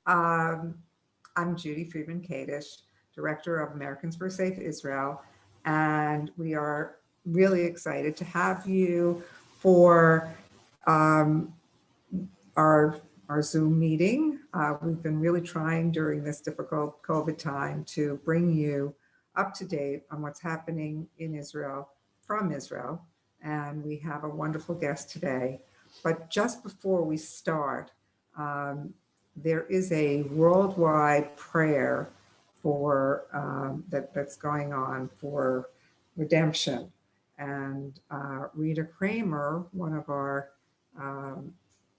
Um, I'm Judy Friedman-Kadish, Director of Americans for a Safe Israel, and we are really excited to have you for our Zoom meeting. We've been really trying during this difficult COVID time to bring you up to date on what's happening in Israel from Israel. And we have a wonderful guest today. But just before we start, there is a worldwide prayer for that's going on for redemption. And Rita Kramer, one of our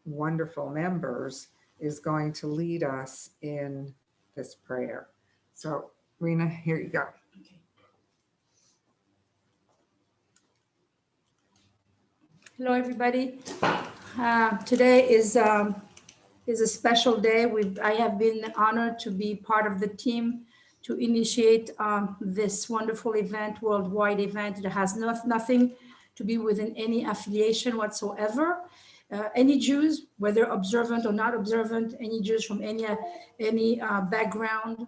wonderful members, is going to lead us in this prayer. So, Rena, here you go. Okay. Hello, everybody. Today is a special day. I have been honored to be part of the team to initiate this wonderful event, worldwide event. It has nothing to be within any affiliation whatsoever. Any Jews, whether observant or not observant, any Jews from any background,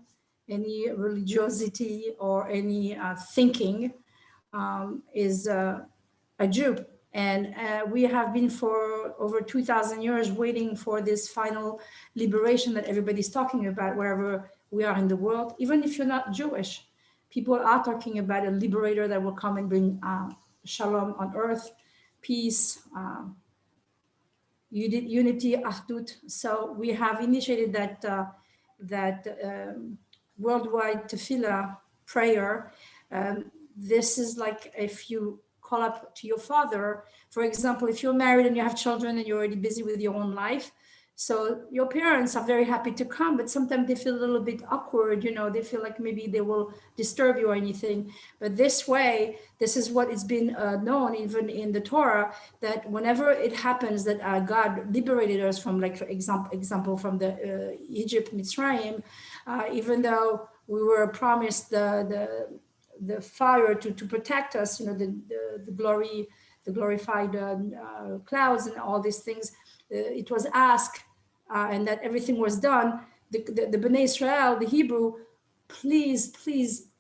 any religiosity or any thinking is a Jew. And we have been for over 2,000 years waiting for this final liberation that everybody's talking about wherever we are in the world. Even if you're not Jewish, people are talking about a liberator that will come and bring shalom on earth, peace, unity, ahdut. So we have initiated that worldwide tefillah prayer. This is like if you call up to your father, for example, if you're married and you have children and you're already busy with your own life. So your parents are very happy to come, but sometimes they feel a little bit awkward, they feel like maybe they will disturb you or anything. But this way, this is what it's been known even in the Torah, that whenever it happens that God liberated us from, like, for example, from the Egypt, Mitzrayim, even though we were promised the fire to protect us, the glorified clouds and all these things, it was asked and that everything was done. The Bnei Israel, the Hebrew, please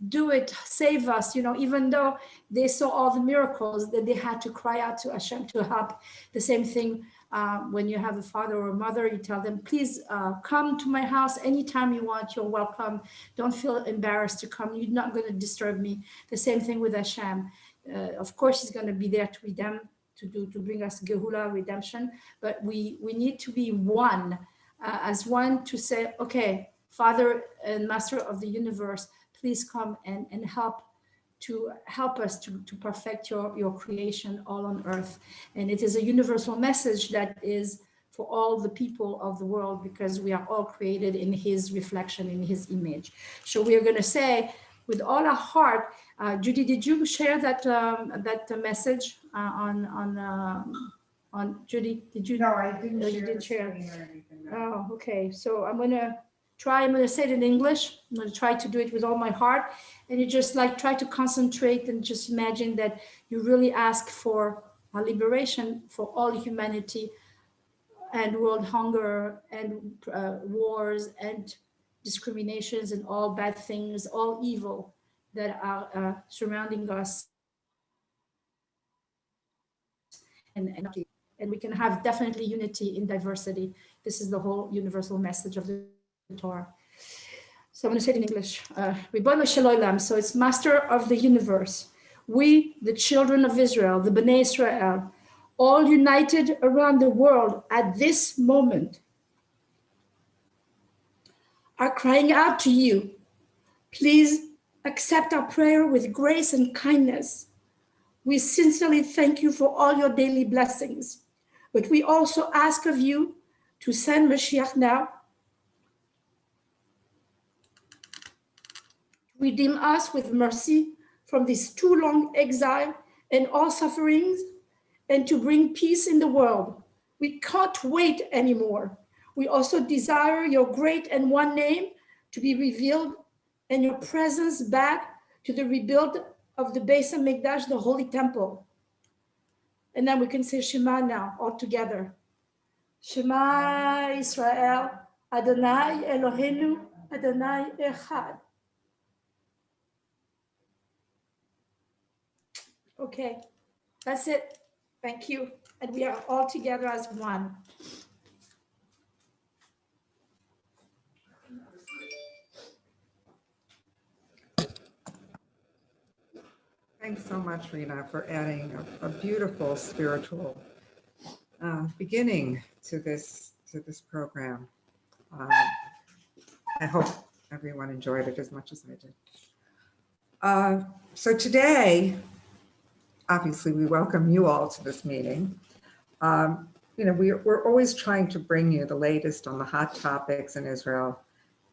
do it, save us, even though they saw all the miracles, that they had to cry out to Hashem to help. The same thing when you have a father or a mother, you tell them, please come to my house anytime you want, you're welcome. Don't feel embarrassed to come, you're not going to disturb me. The same thing with Hashem. Of course, he's going to be there to redeem, to bring us Gehula, redemption, but we need to be one, as one, to say, okay, Father and Master of the universe, please come and help us to perfect your creation all on earth. And it is a universal message that is for all the people of the world, because we are all created in his reflection, in his image. So we are going to say with all our heart, Judy, did you share that message on Judy? Did you? No, I didn't share. You didn't share. Or anything, no. Oh, okay. So I'm going to say it in English. I'm going to try to do it with all my heart. And you just try to concentrate and just imagine that you really ask for a liberation for all humanity and world hunger and wars and discriminations and all bad things, all evil that are surrounding us. And we can have definitely unity in diversity. This is the whole universal message of the Torah. So I'm going to say it in English. Ribono shel olam, so it's Master of the universe. We, the children of Israel, the Bnei Israel, all united around the world at this moment, are crying out to you. Please accept our prayer with grace and kindness. We sincerely thank you for all your daily blessings, but we also ask of you to send Mashiach now, redeem us with mercy from this too long exile and all sufferings, and to bring peace in the world. We can't wait anymore. We also desire your great and one name to be revealed and your presence back to the rebuild of the Beis HaMikdash, the Holy Temple. And then we can say Shema now, all together. Shema Israel, Adonai Eloheinu, Adonai Echad. Okay, that's it. Thank you. And we are all together as one. Thanks so much, Rena, for adding a beautiful spiritual beginning to this program. I hope everyone enjoyed it as much as I did. So today, obviously, we welcome you all to this meeting. We're always trying to bring you the latest on the hot topics in Israel,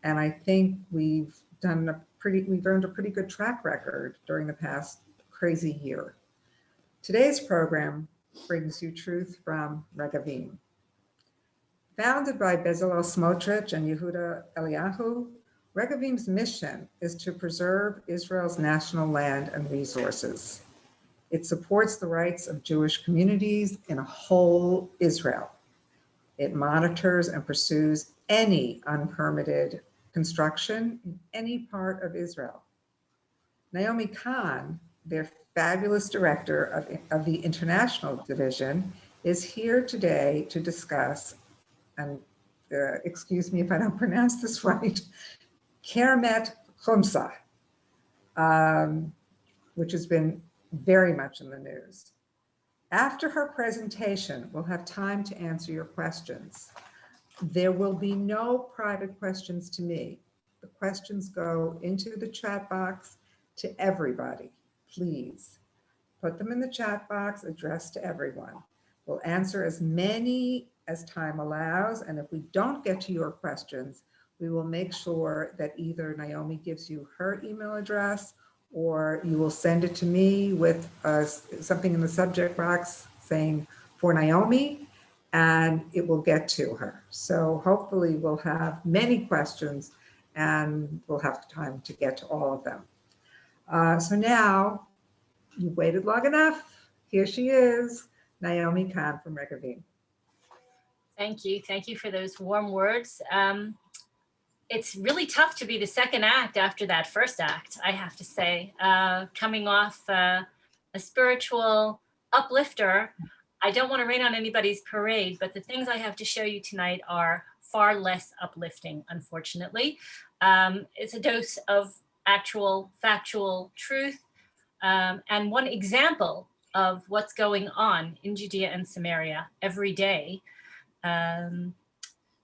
and I think we've earned a pretty good track record during the past crazy year. Today's program brings you truth from Regavim. Founded by Bezalel Smotrich and Yehuda Eliyahu, Regavim's mission is to preserve Israel's national land and resources. It supports the rights of Jewish communities in a whole Israel. It monitors and pursues any unpermitted construction in any part of Israel. Naomi Kahn, their fabulous director of the International Division, is here today to discuss, and excuse me if I don't pronounce this right, Khirbet Humsa, which has been very much in the news. After her presentation, we'll have time to answer your questions. There will be no private questions to me. The questions go into the chat box to everybody. Please put them in the chat box, addressed to everyone. We'll answer as many as time allows, and if we don't get to your questions, we will make sure that either Naomi gives you her email address or you will send it to me with something in the subject box saying for Naomi, and it will get to her. So hopefully we'll have many questions and we'll have time to get to all of them. So now, you've waited long enough. Here she is, Naomi Kahn from Regavim. Thank you. Thank you for those warm words. It's really tough to be the second act after that first act, I have to say. Coming off a spiritual uplifter, I don't want to rain on anybody's parade, but the things I have to show you tonight are far less uplifting, unfortunately. It's a dose of actual factual truth and one example of what's going on in Judea and Samaria every day.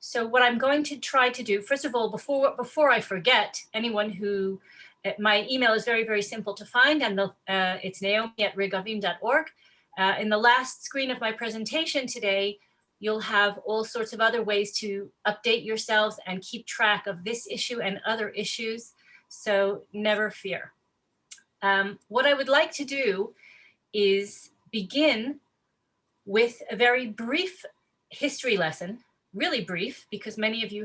So what I'm going to try to do, first of all, before I forget, anyone who, my email is very, very simple to find, and it's naomi@regavim.org. In the last screen of my presentation today, you'll have all sorts of other ways to update yourselves and keep track of this issue and other issues, so never fear. What I would like to do is begin with a very brief history lesson, really brief, because many of you,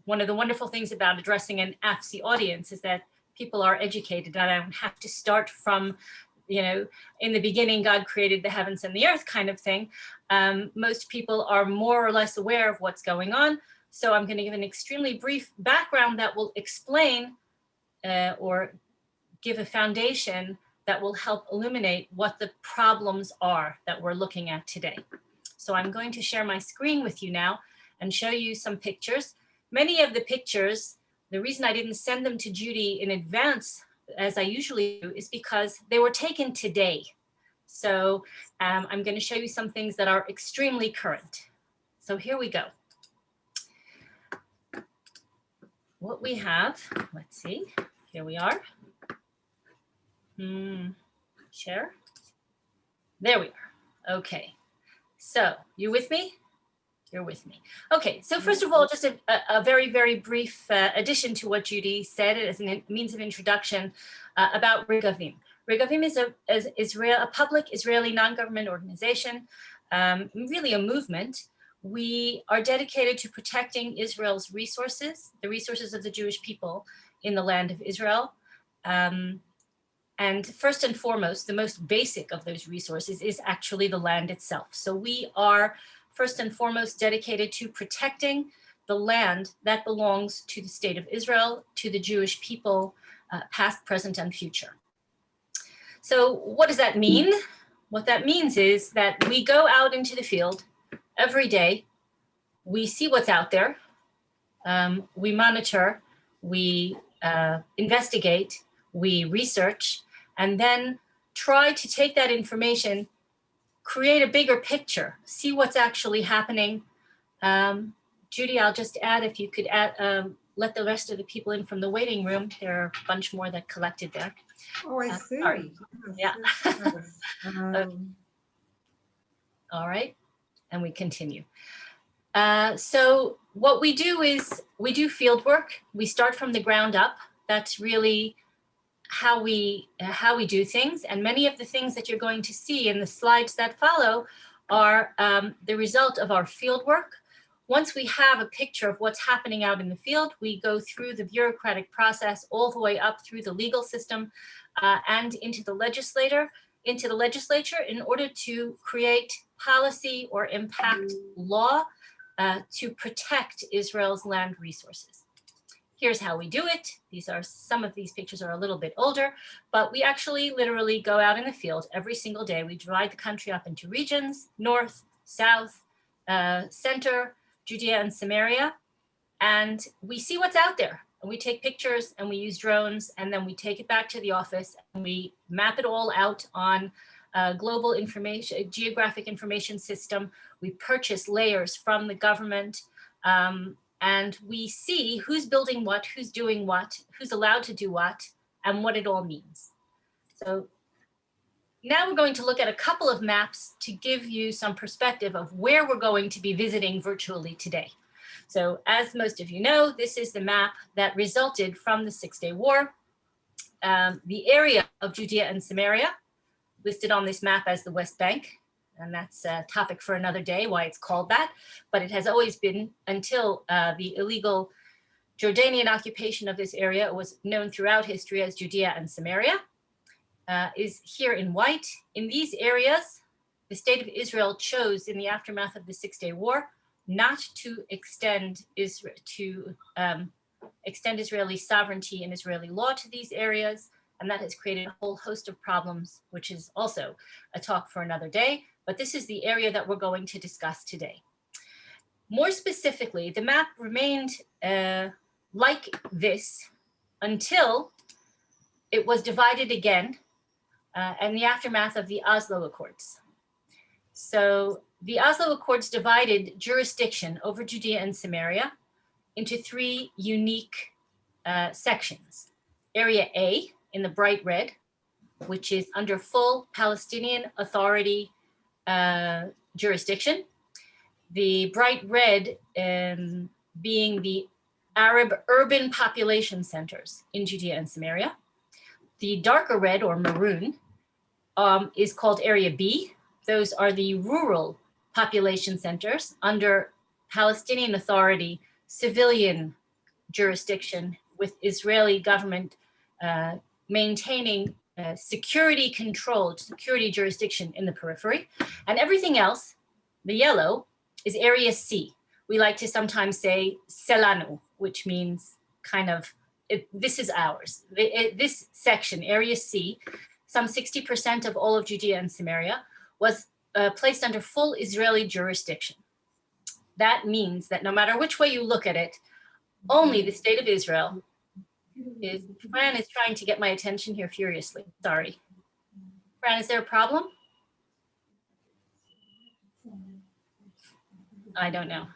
one of the wonderful things about addressing an AFSI audience is that people are educated. I don't have to start from, in the beginning, God created the heavens and the earth kind of thing. Most people are more or less aware of what's going on. So I'm going to give an extremely brief background that will explain or give a foundation that will help illuminate what the problems are that we're looking at today. So I'm going to share my screen with you now and show you some pictures. Many of the pictures, the reason I didn't send them to Judy in advance, as I usually do, is because they were taken today. So I'm going to show you some things that are extremely current. So here we go. What we have, let's see, here we are. Share. There we are. Okay. So you with me? You're with me. Okay. So first of all, just a very, very brief addition to what Judy said as a means of introduction about Regavim. Regavim is a public Israeli non-government organization, really a movement. We are dedicated to protecting Israel's resources, the resources of the Jewish people in the land of Israel. And first and foremost, the most basic of those resources is actually the land itself. So we are first and foremost dedicated to protecting the land that belongs to the state of Israel, to the Jewish people, past, present, and future. So what does that mean? What that means is that we go out into the field every day, we see what's out there, we monitor, we investigate, we research, and then try to take that information, create a bigger picture, see what's actually happening. Judy, I'll just add, if you could add, let the rest of the people in from the waiting room. There are a bunch more that collected there. Oh, I see. Sorry. Yes, Yeah. yes. All right, and we continue. So what we do is we do field work. We start from the ground up. That's really how we do things. And many of the things that you're going to see in the slides that follow are the result of our field work. Once we have a picture of what's happening out in the field, we go through the bureaucratic process all the way up through the legal system and into the legislature in order to create policy or impact law to protect Israel's land resources. Here's how we do it. Some of these pictures are a little bit older, but we actually literally go out in the field every single day. We divide the country up into regions: north, south, center, Judea and Samaria, and we see what's out there. And we take pictures and we use drones, and then we take it back to the office and we map it all out on a global information, geographic information system. We purchase layers from the government, and we see who's building what, who's doing what, who's allowed to do what, and what it all means. So now we're going to look at a couple of maps to give you some perspective of where we're going to be visiting virtually today. So as most of you know, this is the map that resulted from the Six-Day War. The area of Judea and Samaria, listed on this map as the West Bank, and that's a topic for another day, why it's called that, but it has always been, until the illegal Jordanian occupation of this area, it was known throughout history as Judea and Samaria, is here in white. In these areas, the state of Israel chose, in the aftermath of the Six-Day War, not to extend Israeli sovereignty and Israeli law to these areas, and that has created a whole host of problems, which is also a talk for another day, but this is the area that we're going to discuss today. More specifically, the map remained like this until it was divided again in the aftermath of the Oslo Accords. So the Oslo Accords divided jurisdiction over Judea and Samaria into three unique sections. Area A, in the bright red, which is under full Palestinian Authority jurisdiction. The bright red being the Arab urban population centers in Judea and Samaria. The darker red, or maroon, is called Area B. Those are the rural population centers under Palestinian Authority civilian jurisdiction, with Israeli government maintaining security controlled, security jurisdiction in the periphery. And everything else, the yellow, is Area C. We like to sometimes say Selanu, which means kind of, this is ours. This section, Area C, some 60% of all of Judea and Samaria, was placed under full Israeli jurisdiction. That means that no matter which way you look at it, only the state of Israel is, Fran is trying to get my attention here furiously. Sorry. Fran, is there a problem? I don't know.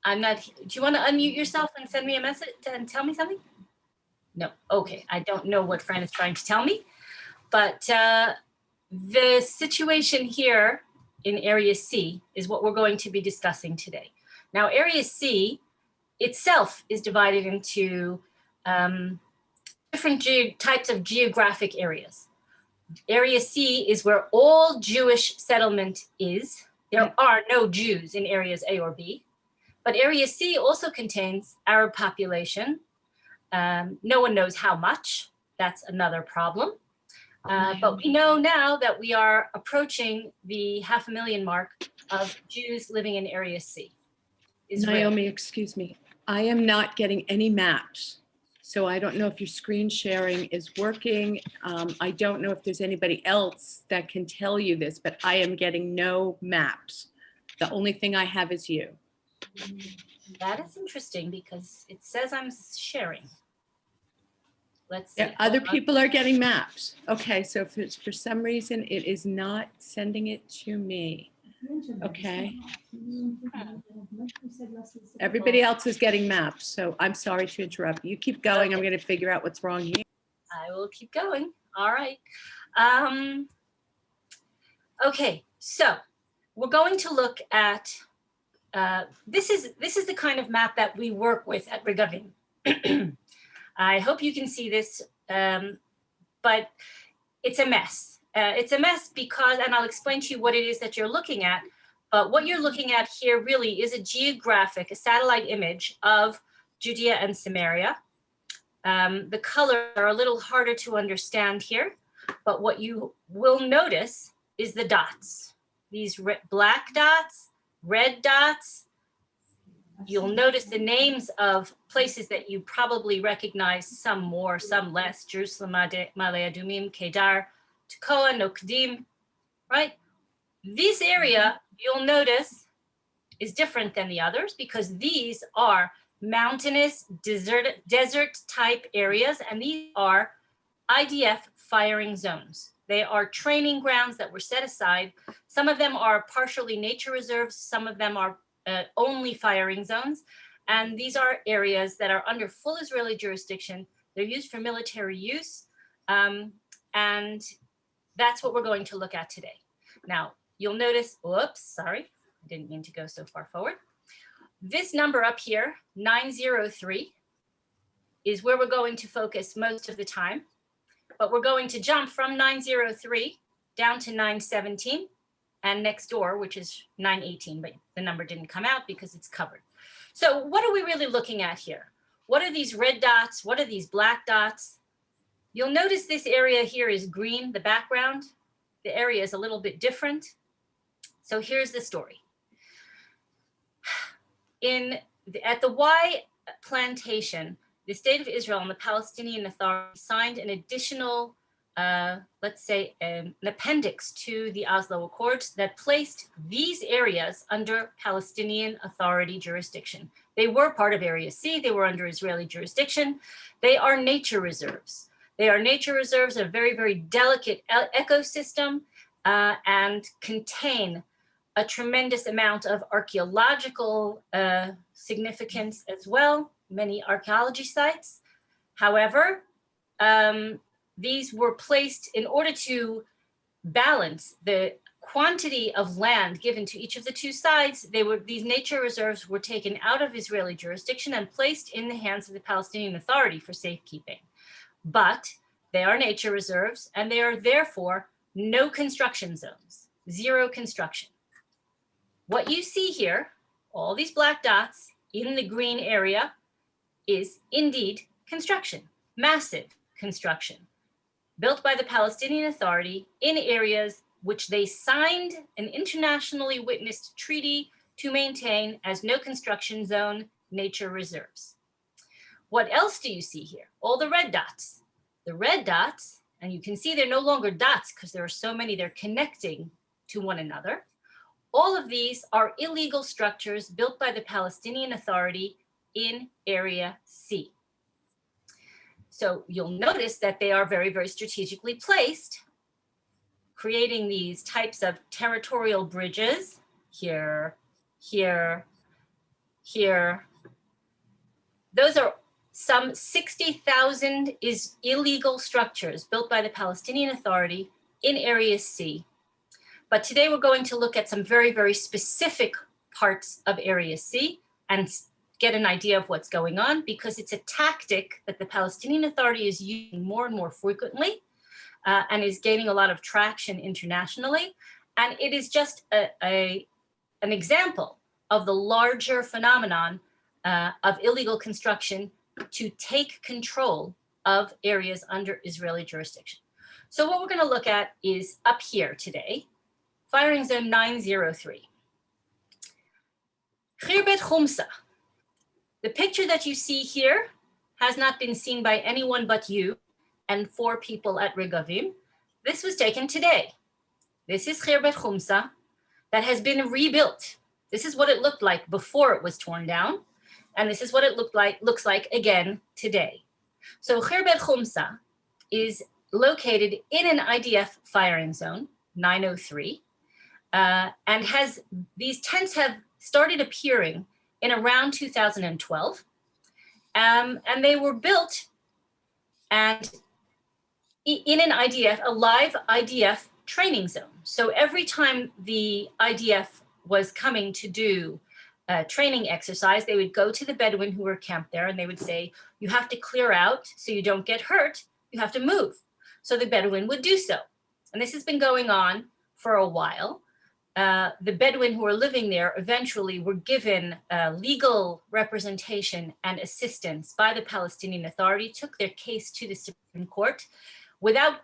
I'm not, do you want to unmute yourself and send me a message and tell me something? No, okay, I don't know what Fran is trying to tell me, but the situation here in Area C is what we're going to be discussing today. Now, Area C itself is divided into different types of geographic areas. Area C is where all Jewish settlement is. There are no Jews in areas A or B, but Area C also contains Arab population. No one knows how much. That's another problem. But we know now that we are approaching the 500,000 mark of Jews living in Area C. Israel. Naomi, excuse me. I am not getting any maps. So I don't know if your screen sharing is working. I don't know if there's anybody else that can tell you this, but I am getting no maps. The only thing I have is you. That is interesting because it says I'm sharing. Let's see. Yeah, other people are getting maps. Okay, so if it's for some reason it is not sending it to me. Okay. Everybody else is getting maps, so I'm sorry to interrupt. You keep going. Okay. I'm going to figure out what's wrong here. I will keep going. All right. Okay, so we're going to look at, this is the kind of map that we work with at Regavim. I hope you can see this, but it's a mess. It's a mess because, and I'll explain to you what it is that you're looking at, but what you're looking at here really is a satellite image of Judea and Samaria. The colors are a little harder to understand here, but what you will notice is the dots. These black dots, red dots. You'll notice the names of places that you probably recognize, some more, some less. Jerusalem, Ma'ale Adumim, Kedar, Tekoa, Nokdim, right? This area, you'll notice, is different than the others because these are mountainous desert type areas, and these are IDF firing zones. They are training grounds that were set aside. Some of them are partially nature reserves. Some of them are only firing zones. And these are areas that are under full Israeli jurisdiction. They're used for military use. And that's what we're going to look at today. Now, you'll notice, whoops, sorry, I didn't mean to go so far forward. This number up here, 903, is where we're going to focus most of the time. But we're going to jump from 903 down to 917 and next door, which is 918, but the number didn't come out because it's covered. So what are we really looking at here? What are these red dots? What are these black dots? You'll notice this area here is green, the background. The area is a little bit different. So here's the story. At the Y plantation, the state of Israel and the Palestinian Authority signed an additional, let's say, an appendix to the Oslo Accords that placed these areas under Palestinian Authority jurisdiction. They were part of Area C. They were under Israeli jurisdiction. They are nature reserves. They are nature reserves, a very, very delicate ecosystem, and contain a tremendous amount of archaeological significance as well, many archaeology sites. However, these were placed in order to balance the quantity of land given to each of the two sides. These nature reserves were taken out of Israeli jurisdiction and placed in the hands of the Palestinian Authority for safekeeping. But they are nature reserves, and they are therefore no construction zones, zero construction. What you see here, all these black dots in the green area, is indeed construction, massive construction, built by the Palestinian Authority in areas which they signed an internationally witnessed treaty to maintain as no construction zone nature reserves. What else do you see here? All the red dots. The red dots, and you can see they're no longer dots because there are so many, they're connecting to one another. All of these are illegal structures built by the Palestinian Authority in Area C. So you'll notice that they are very, very strategically placed, creating these types of territorial bridges here, here, here. Those are some 60,000 illegal structures built by the Palestinian Authority in Area C. But today we're going to look at some very, very specific parts of Area C and get an idea of what's going on, because it's a tactic that the Palestinian Authority is using more and more frequently and is gaining a lot of traction internationally. And it is just an example of the larger phenomenon of illegal construction to take control of areas under Israeli jurisdiction. So what we're going to look at is up here today, firing zone 903. Khirbet Humsa. The picture that you see here has not been seen by anyone but you and 4 people at Regavim. This was taken today. This is Khirbet Humsa that has been rebuilt. This is what it looked like before it was torn down. And this is what it looks like again today. So Khirbet Humsa is located in an IDF firing zone, 903, and these tents have started appearing in around 2012. And they were built and in an IDF, a live IDF training zone. So every time the IDF was coming to do a training exercise, they would go to the Bedouin who were camped there and they would say, you have to clear out so you don't get hurt, you have to move. So the Bedouin would do so. And this has been going on for a while. The Bedouin who were living there eventually were given legal representation and assistance by the Palestinian Authority, took their case to the Supreme Court without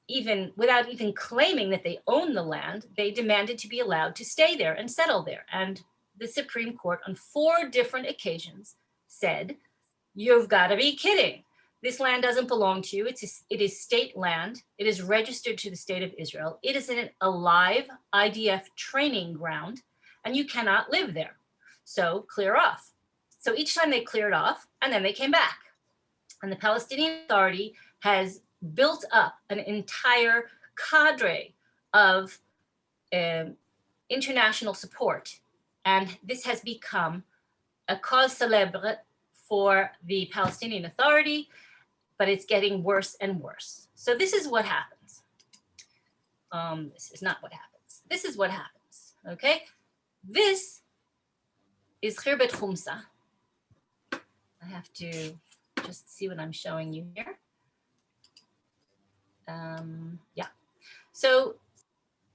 even claiming that they own the land. They demanded to be allowed to stay there and settle there. And the Supreme Court on 4 different occasions said, you've got to be kidding. This land doesn't belong to you. It is state land. It is registered to the state of Israel. It is in a live IDF training ground, and you cannot live there. So clear off. So each time they cleared off, and then they came back. And the Palestinian Authority has built up an entire cadre of international support. And this has become a cause célèbre for the Palestinian Authority, but it's getting worse and worse. So this is what happens. This is not what happens. This is what happens, okay? This is Khirbet Humsa. I have to just see what I'm showing you here. Yeah. So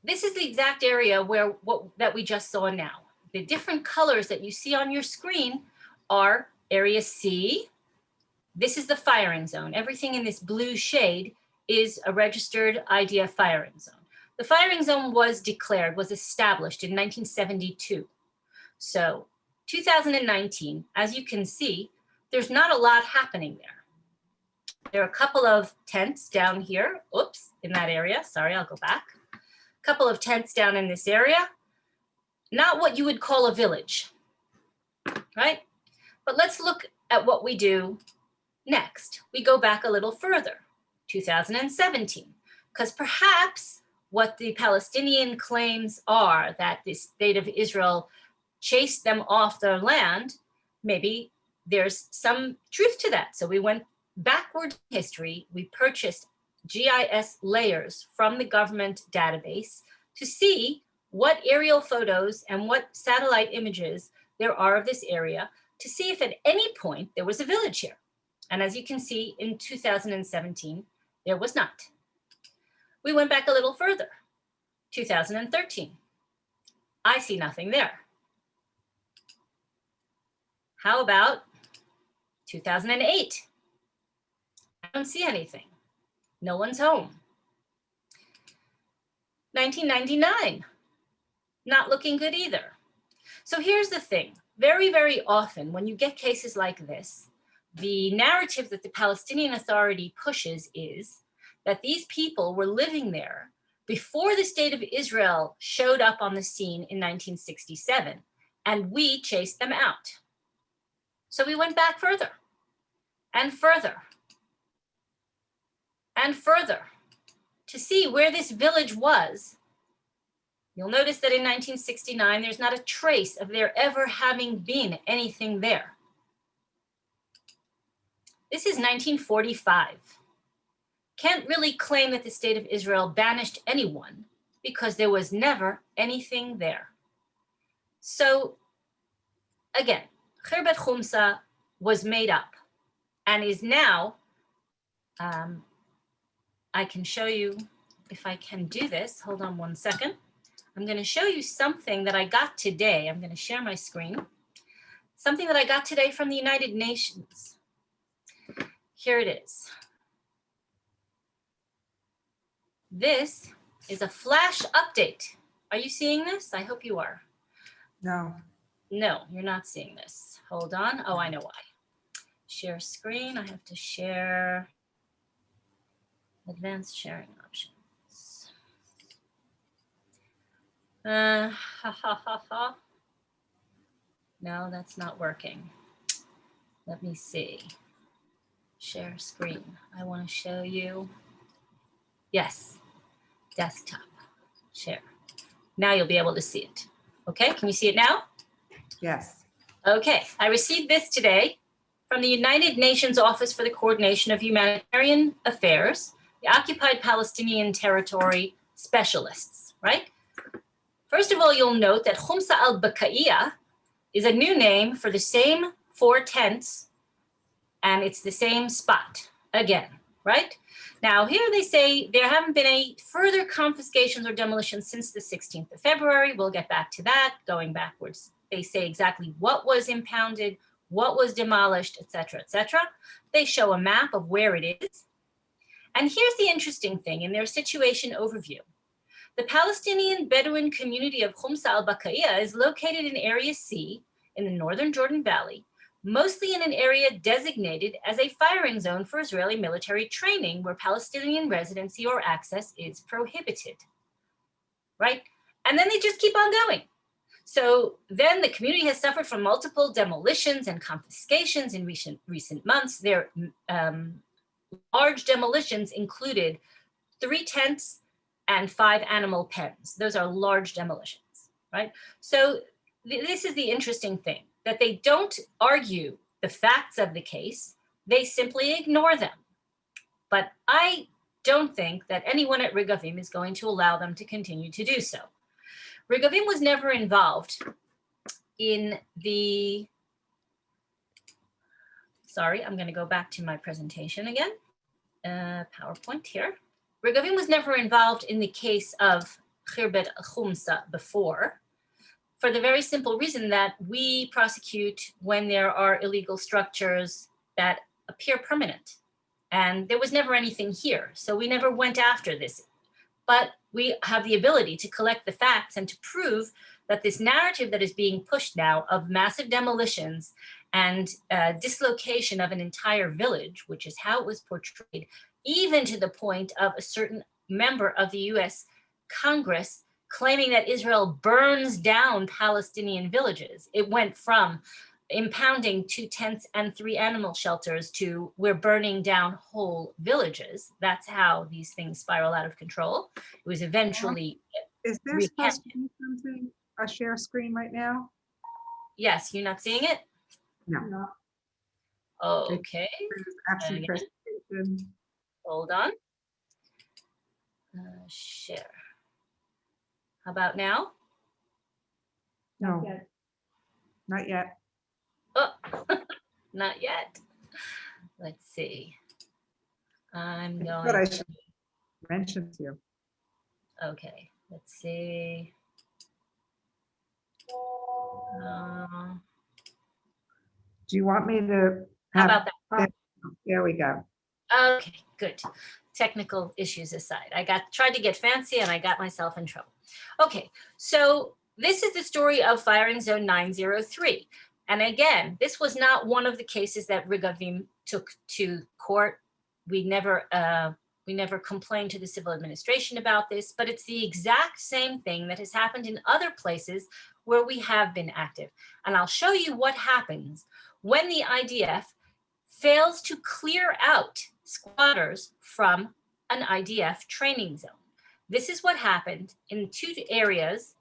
this is the exact area where that we just saw now. The different colors that you see on your screen are area C. This is the firing zone. Everything in this blue shade is a registered IDF firing zone. The firing zone was established in 1972. So 2019, as you can see, there's not a lot happening there. There are a couple of tents down here. Oops, in that area. Sorry, I'll go back. A couple of tents down in this area. Not what you would call a village, right? But let's look at what we do next. We go back a little further, 2017, because perhaps what the Palestinian claims are that the state of Israel chased them off their land, maybe there's some truth to that. So we went backward in history. We purchased GIS layers from the government database to see what aerial photos and what satellite images there are of this area, to see if at any point there was a village here. And as you can see, in 2017, there was not. We went back a little further, 2013. I see nothing there. How about 2008? I don't see anything. No one's home. 1999, not looking good either. So here's the thing. Very, very often when you get cases like this, the narrative that the Palestinian Authority pushes is that these people were living there before the state of Israel showed up on the scene in 1967, and we chased them out. So we went back further and further and further to see where this village was. You'll notice that in 1969, there's not a trace of there ever having been anything there. This is 1945. Can't really claim that the state of Israel banished anyone because there was never anything there. So again, Khirbet Humsa was made up and is now, I can show you if I can do this. Hold on one second. I'm going to show you something that I got today. I'm going to share my screen. Something that I got today from the United Nations. Here it is. This is a flash update. Are you seeing this? I hope you are. No. No, you're not seeing this. Hold on. Oh, I know why. Share screen. I have to share advanced sharing options. Ha ha ha ha. No, that's not working. Let me see. Share screen. I want to show you. Yes, desktop. Share. Now you'll be able to see it. Okay, can you see it now? Yes. Okay, I received this today from the United Nations Office for the Coordination of Humanitarian Affairs, the Occupied Palestinian Territory specialists, right? First of all, you'll note that Humsa al-Bakaiya is a new name for the same 4 tents, and it's the same spot again, right? Now, here they say there haven't been any further confiscations or demolitions since the 16th of February. We'll get back to that, going backwards. They say exactly what was impounded, what was demolished, et cetera, et cetera. They show a map of where it is. And here's the interesting thing in their situation overview. The Palestinian Bedouin community of Humsa al-Bakaiya is located in Area C in the northern Jordan Valley, mostly in an area designated as a firing zone for Israeli military training where Palestinian residency or access is prohibited, right? And then they just keep on going. So then the community has suffered from multiple demolitions and confiscations in recent months. Their large demolitions included 3 tents and 5 animal pens. Those are large demolitions, right? So this is the interesting thing, that they don't argue the facts of the case, they simply ignore them. But I don't think that anyone at Regavim is going to allow them to continue to do so. Regavim was never involved in the, sorry, I'm gonna go back to my presentation again, PowerPoint here. Regavim was never involved in the case of Khirbet Humsa before, for the very simple reason that we prosecute when there are illegal structures that appear permanent. And there was never anything here, so we never went after this. But we have the ability to collect the facts and to prove that this narrative that is being pushed now of massive demolitions and dislocation of an entire village, which is how it was portrayed, even to the point of a certain member of the US Congress claiming that Israel burns down Palestinian villages. It went from impounding 2 tents and 3 animal shelters to we're burning down whole villages. That's how these things spiral out of control. It was eventually Is there supposed to be something, a share screen right now? Yes, you're not seeing it? No. Okay, Absent presentation. hold on. Share. How about now? No, not yet. Oh, not yet. Let's see. I'm But going I should mention to you. okay, let's see. Do you want me to How have? about that? There we go. Okay, good. Technical issues aside, I tried to get fancy and I got myself in trouble. Okay, so this is the story of Firing Zone 903. And again, this was not one of the cases that Regavim took to court. We never complained to the civil administration about this, but it's the exact same thing that has happened in other places where we have been active. And I'll show you what happens when the IDF fails to clear out squatters from an IDF training zone. This is what happened in 2 areas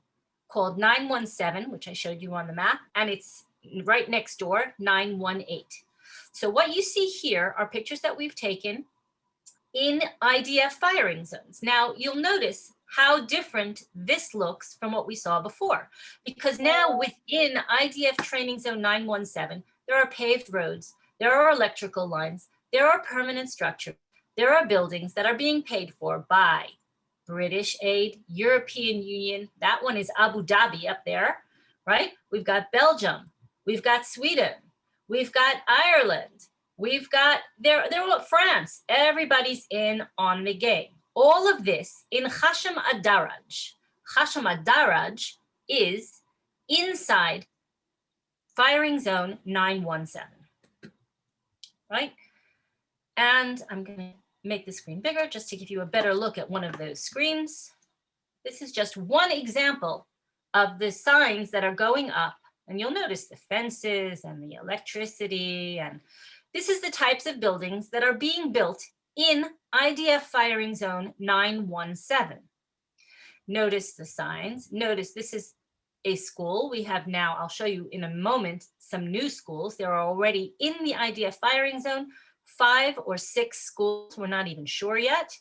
called 917, which I showed you on the map, and it's right next door, 918. So what you see here are pictures that we've taken in IDF firing zones. Now you'll notice how different this looks from what we saw before, because now within IDF training zone 917, there are paved roads, there are electrical lines, there are permanent structures, there are buildings that are being paid for by British aid, European Union, that one is Abu Dhabi up there, right? We've got Belgium, we've got Sweden, we've got Ireland, we've got, France, everybody's in on the game. all of this in Chasham Adaraj. Chasham Adaraj is inside firing zone 917, right? And I'm going to make the screen bigger just to give you a better look at one of those screens. This is just one example of the signs that are going up. And you'll notice the fences and the electricity. And this is the types of buildings that are being built in IDF firing zone 917. Notice the signs. Notice this is a school. We have now, I'll show you in a moment, some new schools. There are already in the IDF firing zone 5 or 6 schools. We're not even sure yet.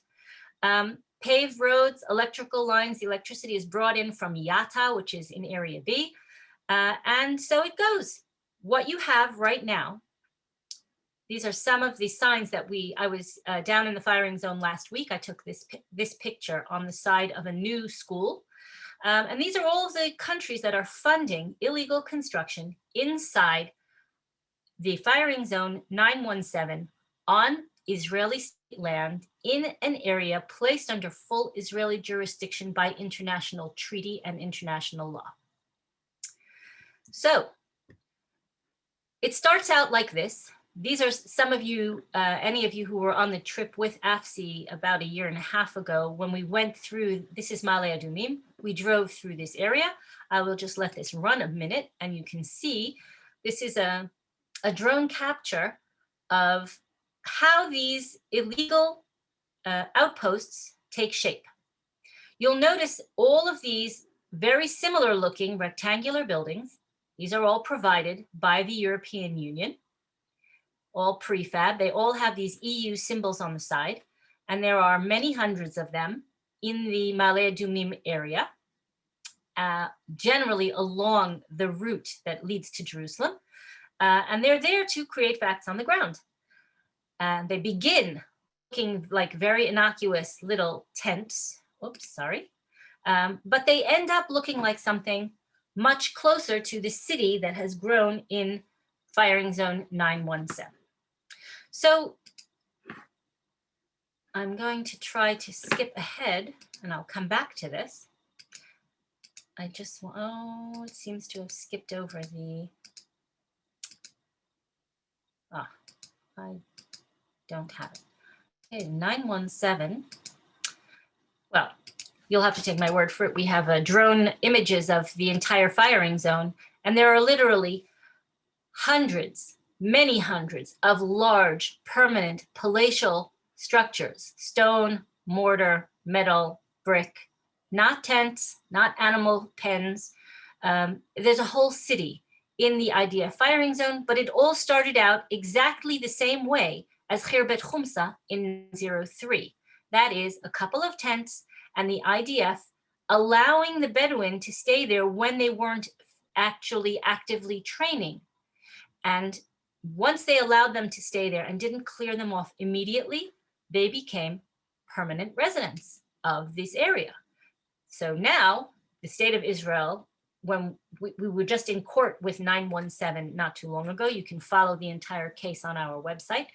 Paved roads, electrical lines, the electricity is brought in from Yatta, which is in Area B. And so it goes. What you have right now, these are some of the signs that I was down in the firing zone last week. I took this picture on the side of a new school. And these are all of the countries that are funding illegal construction inside the firing zone 917 on Israeli state land in an area placed under full Israeli jurisdiction by international treaty and international law. So it starts out like this. These are some of you, any of you who were on the trip with AFSI about 1.5 years ago when we went through, this is Ma'ale Adumim. We drove through this area. I will just let this run a minute and you can see this is a drone capture of how these illegal outposts take shape. You'll notice all of these very similar looking rectangular buildings. These are all provided by the European Union, all prefab. They all have these EU symbols on the side, and there are many hundreds of them in the Ma'ale Adumim area, generally along the route that leads to Jerusalem. And they're there to create facts on the ground. And they begin looking like very innocuous little tents. Oops, sorry. But they end up looking like something much closer to the city that has grown in firing zone 917. So I'm going to try to skip ahead and I'll come back to this. I just, oh, it seems to have skipped over the, I don't have it. Okay, 917. Well, you'll have to take my word for it. We have drone images of the entire firing zone, and there are literally hundreds, many hundreds of large, permanent, palatial structures, stone, mortar, metal, brick, not tents, not animal pens. There's a whole city in the IDF firing zone, but it all started out exactly the same way as Khirbet Humsa in 03. That is a couple of tents and the IDF allowing the Bedouin to stay there when they weren't actually actively training. And once they allowed them to stay there and didn't clear them off immediately, they became permanent residents of this area. So now the state of Israel, when we were just in court with 917 not too long ago, you can follow the entire case on our website.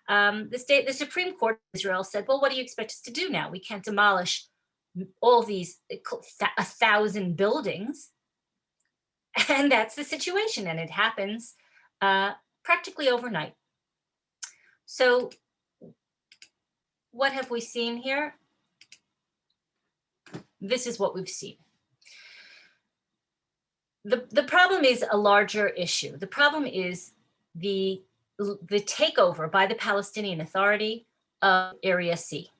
The Supreme Court of Israel said, well, what do you expect us to do now? We can't demolish all these 1,000 buildings. And that's the situation. And it happens practically overnight. So what have we seen here? This is what we've seen. The problem is a larger issue. The problem is the takeover by the Palestinian Authority of Area C.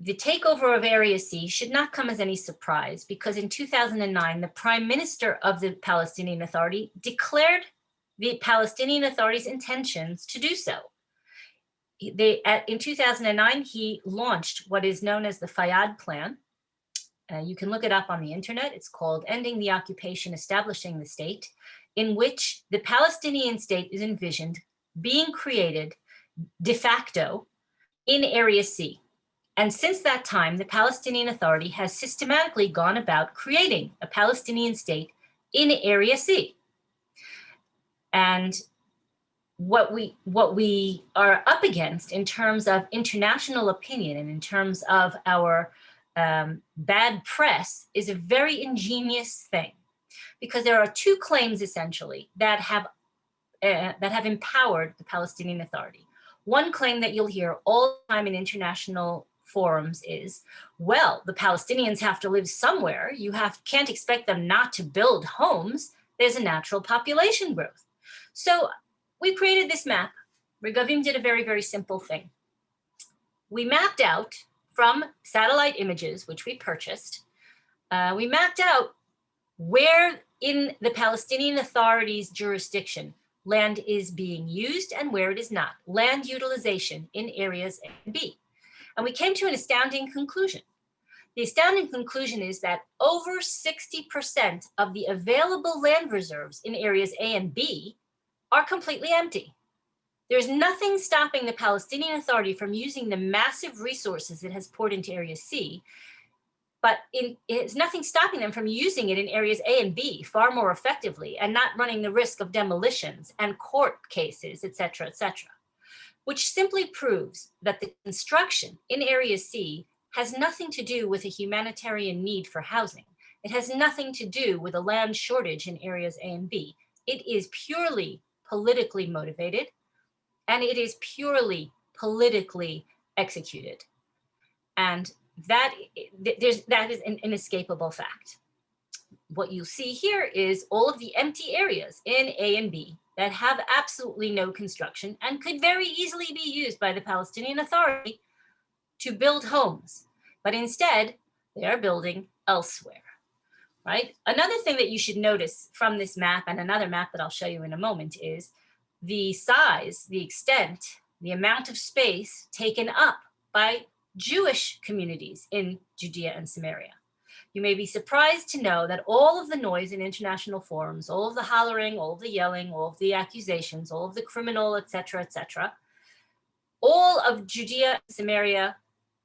The takeover of Area C should not come as any surprise because in 2009, the Prime Minister of the Palestinian Authority declared the Palestinian Authority's intentions to do so. In 2009, he launched what is known as the Fayyad Plan. You can look it up on the internet. It's called Ending the Occupation, Establishing the State, in which the Palestinian state is envisioned being created de facto in Area C. And since that time, the Palestinian Authority has systematically gone about creating a Palestinian state in Area C. And what we are up against in terms of international opinion and in terms of our bad press is a very ingenious thing, because there are two claims essentially that have empowered the Palestinian Authority. One claim that you'll hear all the time in international forums is, well, the Palestinians have to live somewhere. You can't expect them not to build homes. There's a natural population growth. So we created this map. Regavim did a very, very simple thing. We mapped out from satellite images, which we purchased, we mapped out where in the Palestinian Authority's jurisdiction land is being used and where it is not, land utilization in areas A and B. And we came to an astounding conclusion. The astounding conclusion is that over 60% of the available land reserves in areas A and B are completely empty. There's nothing stopping the Palestinian Authority from using the massive resources it has poured into Area C, but it's nothing stopping them from using it in areas A and B far more effectively and not running the risk of demolitions and court cases, et cetera, which simply proves that the construction in Area C has nothing to do with a humanitarian need for housing. It has nothing to do with a land shortage in areas A and B. It is purely politically motivated, and it is purely politically executed. And that is an inescapable fact. What you see here is all of the empty areas in A and B that have absolutely no construction and could very easily be used by the Palestinian Authority to build homes. But instead, they are building elsewhere, right? Another thing that you should notice from this map, and another map that I'll show you in a moment, is the size, the extent, the amount of space taken up by Jewish communities in Judea and Samaria. You may be surprised to know that all of the noise in international forums, all of the hollering, all of the yelling, all of the accusations, all of the criminal, et cetera, all of Judea and Samaria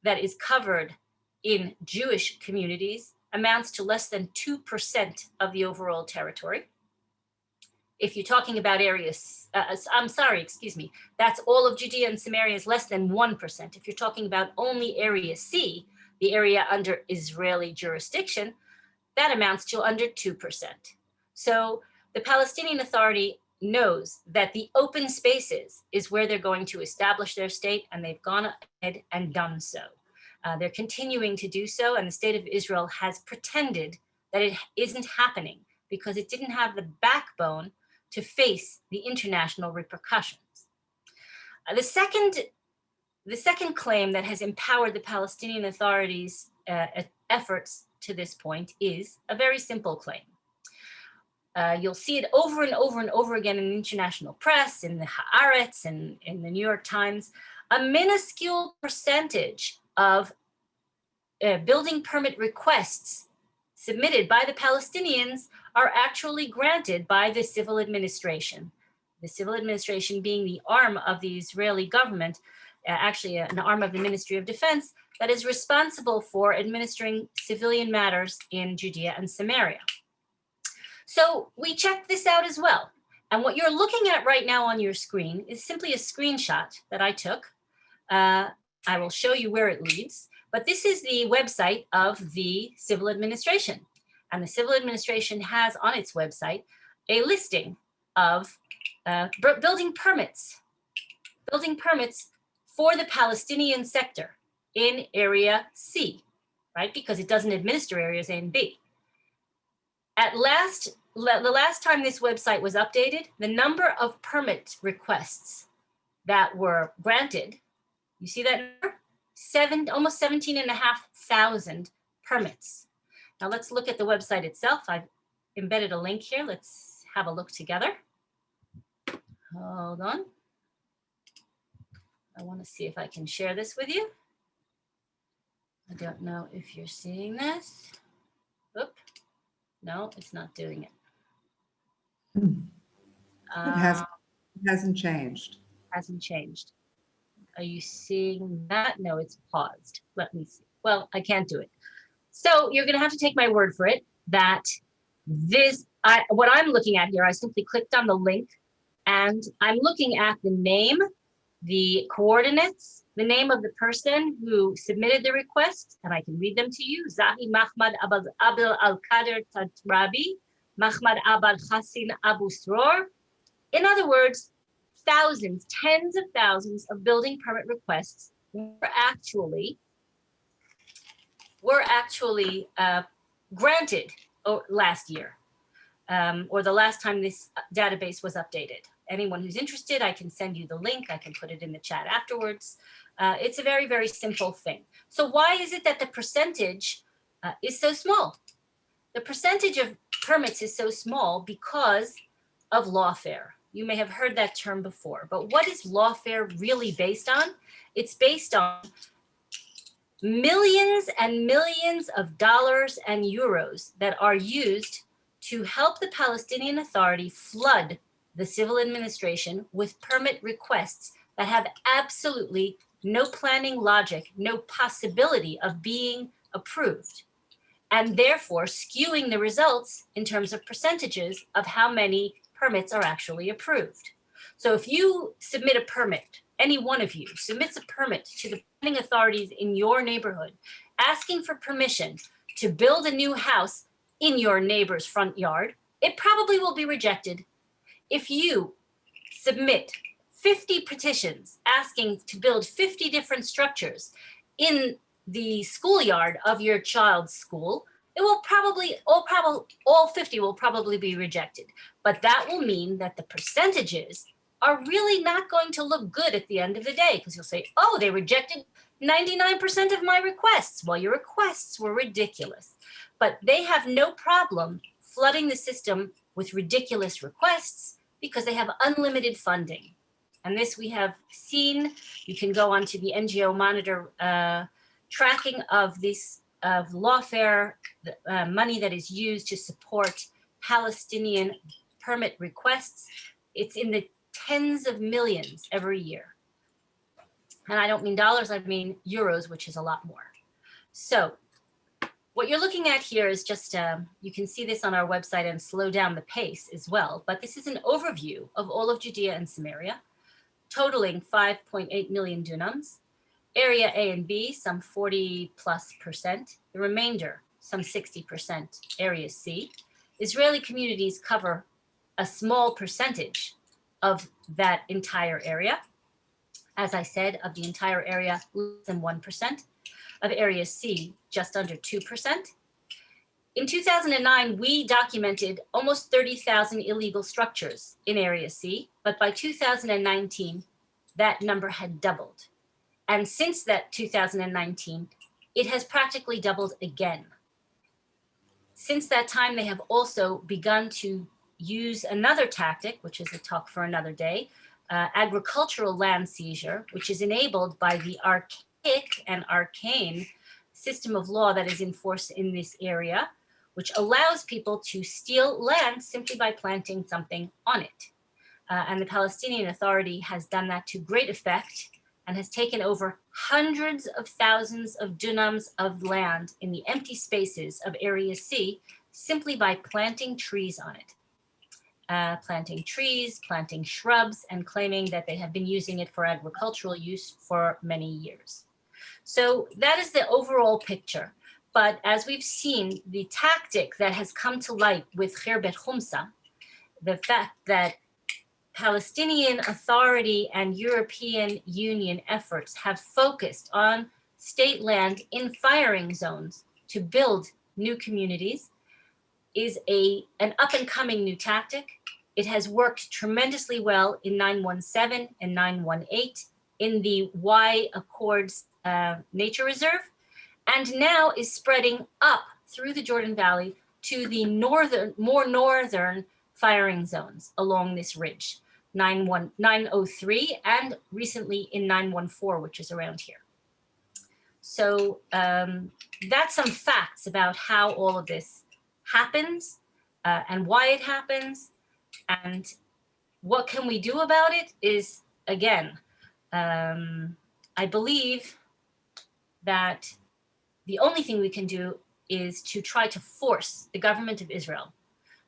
that is covered in Jewish communities amounts to less than 2% of the overall territory. If you're talking about areas, that's all of Judea and Samaria is less than 1%. If you're talking about only Area C, the area under Israeli jurisdiction, that amounts to under 2%. So the Palestinian Authority knows that the open spaces is where they're going to establish their state, and they've gone ahead and done so. They're continuing to do so, and the state of Israel has pretended that it isn't happening because it didn't have the backbone to face the international repercussions. The second claim that has empowered the Palestinian Authority's efforts to this point is a very simple claim. You'll see it over and over and over again in the international press, in the Haaretz, and in the New York Times. A minuscule percentage of building permit requests submitted by the Palestinians are actually granted by the civil administration. The civil administration being the arm of the Israeli government, actually an arm of the Ministry of Defense, that is responsible for administering civilian matters in Judea and Samaria. So we checked this out as well. And what you're looking at right now on your screen is simply a screenshot that I took. I will show you where it leads, but this is the website of the civil administration. And the civil administration has on its website a listing of building permits for the Palestinian sector in Area C, right? Because it doesn't administer areas A and B. The last time this website was updated, the number of permit requests that were granted, you see that number? Almost 17,500 permits. Now let's look at the website itself. I've embedded a link here. Let's have a look together. Hold on. I want to see if I can share this with you. I don't know if you're seeing this. Oop. No, it's not doing it. It hasn't changed. Hasn't changed. Are you seeing that? No, it's paused. Let me see. Well, I can't do it. So you're going to have to take my word for it that what I'm looking at here, I simply clicked on the link And I'm looking at the name, the coordinates, the name of the person who submitted the request, and I can read them to you. Zahi Mahmad Abdel Al-Qadir Tatrabi, Mahmad Abal Hassin Abu Sror. In other words, thousands, tens of thousands of building permit requests were actually granted last year, or the last time this database was updated. Anyone who's interested, I can send you the link. I can put it in the chat afterwards. It's a very, very simple thing. So why is it that the percentage is so small? The percentage of permits is so small because of lawfare. You may have heard that term before, but what is lawfare really based on? It's based on millions and millions of dollars and euros that are used to help the Palestinian Authority flood the civil administration with permit requests that have absolutely no planning logic, no possibility of being approved, and therefore skewing the results in terms of percentages of how many permits are actually approved. So if you submit a permit, any one of you submits a permit to the planning authorities in your neighborhood, asking for permission to build a new house in your neighbor's front yard, it probably will be rejected. If you submit 50 petitions asking to build 50 different structures in the schoolyard of your child's school, it will probably, all 50 will probably be rejected. But that will mean that the percentages are really not going to look good at the end of the day, because you'll say, oh, they rejected 99% of my requests. Well, your requests were ridiculous, but they have no problem flooding the system with ridiculous requests because they have unlimited funding. And this we have seen. You can go onto the NGO Monitor tracking of this, of lawfare money that is used to support Palestinian permit requests. It's in the tens of millions every year. And I don't mean dollars, I mean euros, which is a lot more. So what you're looking at here is just, you can see this on our website and slow down the pace as well, but this is an overview of all of Judea and Samaria, totaling 5.8 million dunams. Area A and B, some 40+%. The remainder, some 60%, Area C. Israeli communities cover a small percentage of that entire area. As I said, of the entire area, less than 1%. Of Area C, just under 2%. In 2009, we documented almost 30,000 illegal structures in Area C, but by 2019, that number had doubled. And since that 2019, it has practically doubled again. Since that time, they have also begun to use another tactic, which is a talk for another day, agricultural land seizure, which is enabled by the archaic and arcane system of law that is in force in this area, which allows people to steal land simply by planting something on it. And the Palestinian Authority has done that to great effect and has taken over hundreds of thousands of dunams of land in the empty spaces of Area C simply by planting trees on it. Planting trees, planting shrubs, and claiming that they have been using it for agricultural use for many years. So that is the overall picture. But as we've seen, the tactic that has come to light with Khirbet Humsa, the fact that Palestinian Authority and European Union efforts have focused on state land in firing zones to build new communities is an up-and-coming new tactic. It has worked tremendously well in 917 and 918 in the Y Accords Nature Reserve, and now is spreading up through the Jordan Valley to the more northern firing zones along this ridge, 903, and recently in 914, which is around here. So that's some facts about how all of this happens and why it happens. And what can we do about it is, again, I believe that the only thing we can do is to try to force the government of Israel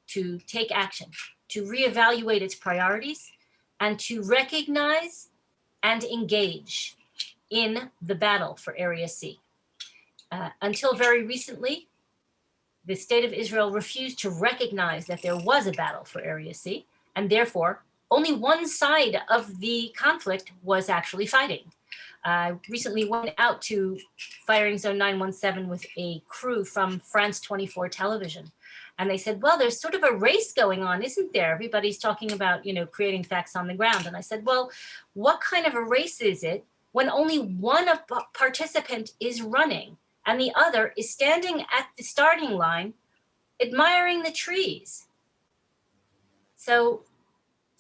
to take action, to reevaluate its priorities, and to recognize and engage in the battle for Area C. Until very recently, the state of Israel refused to recognize that there was a battle for Area C, and therefore only one side of the conflict was actually fighting. I recently went out to Firing Zone 917 with a crew from France 24 television. And they said, well, there's sort of a race going on, isn't there? Everybody's talking about, creating facts on the ground. And I said, well, what kind of a race is it when only one participant is running and the other is standing at the starting line admiring the trees? So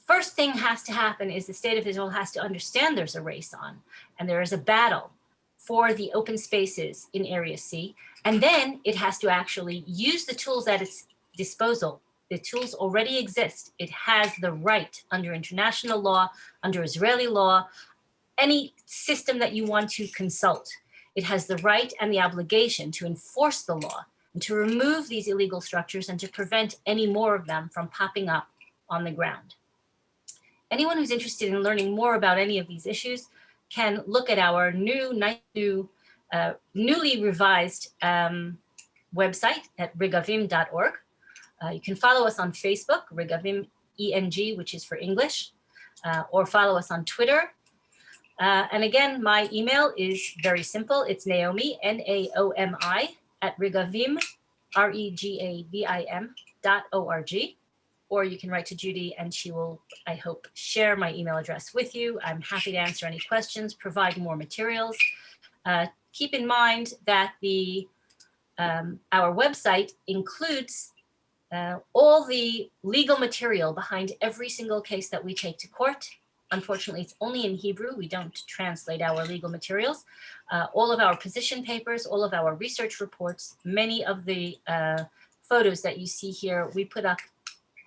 first thing has to happen is the state of Israel has to understand there's a race on and there is a battle for the open spaces in Area C. And then it has to actually use the tools at its disposal. The tools already exist. It has the right under international law, under Israeli law, any system that you want to consult. It has the right and the obligation to enforce the law and to remove these illegal structures and to prevent any more of them from popping up on the ground. Anyone who's interested in learning more about any of these issues can look at our newly revised website at regavim.org. You can follow us on Facebook, Regavim ENG, which is for English, or follow us on Twitter. And again, my email is very simple. It's Naomi, Naomi, at Regavim, REGAVIM.org. Or you can write to Judy and she will, I hope, share my email address with you. I'm happy to answer any questions, provide more materials. Keep in mind that our website includes all the legal material behind every single case that we take to court. Unfortunately, it's only in Hebrew. We don't translate our legal materials. All of our position papers, all of our research reports, many of the photos that you see here, we put up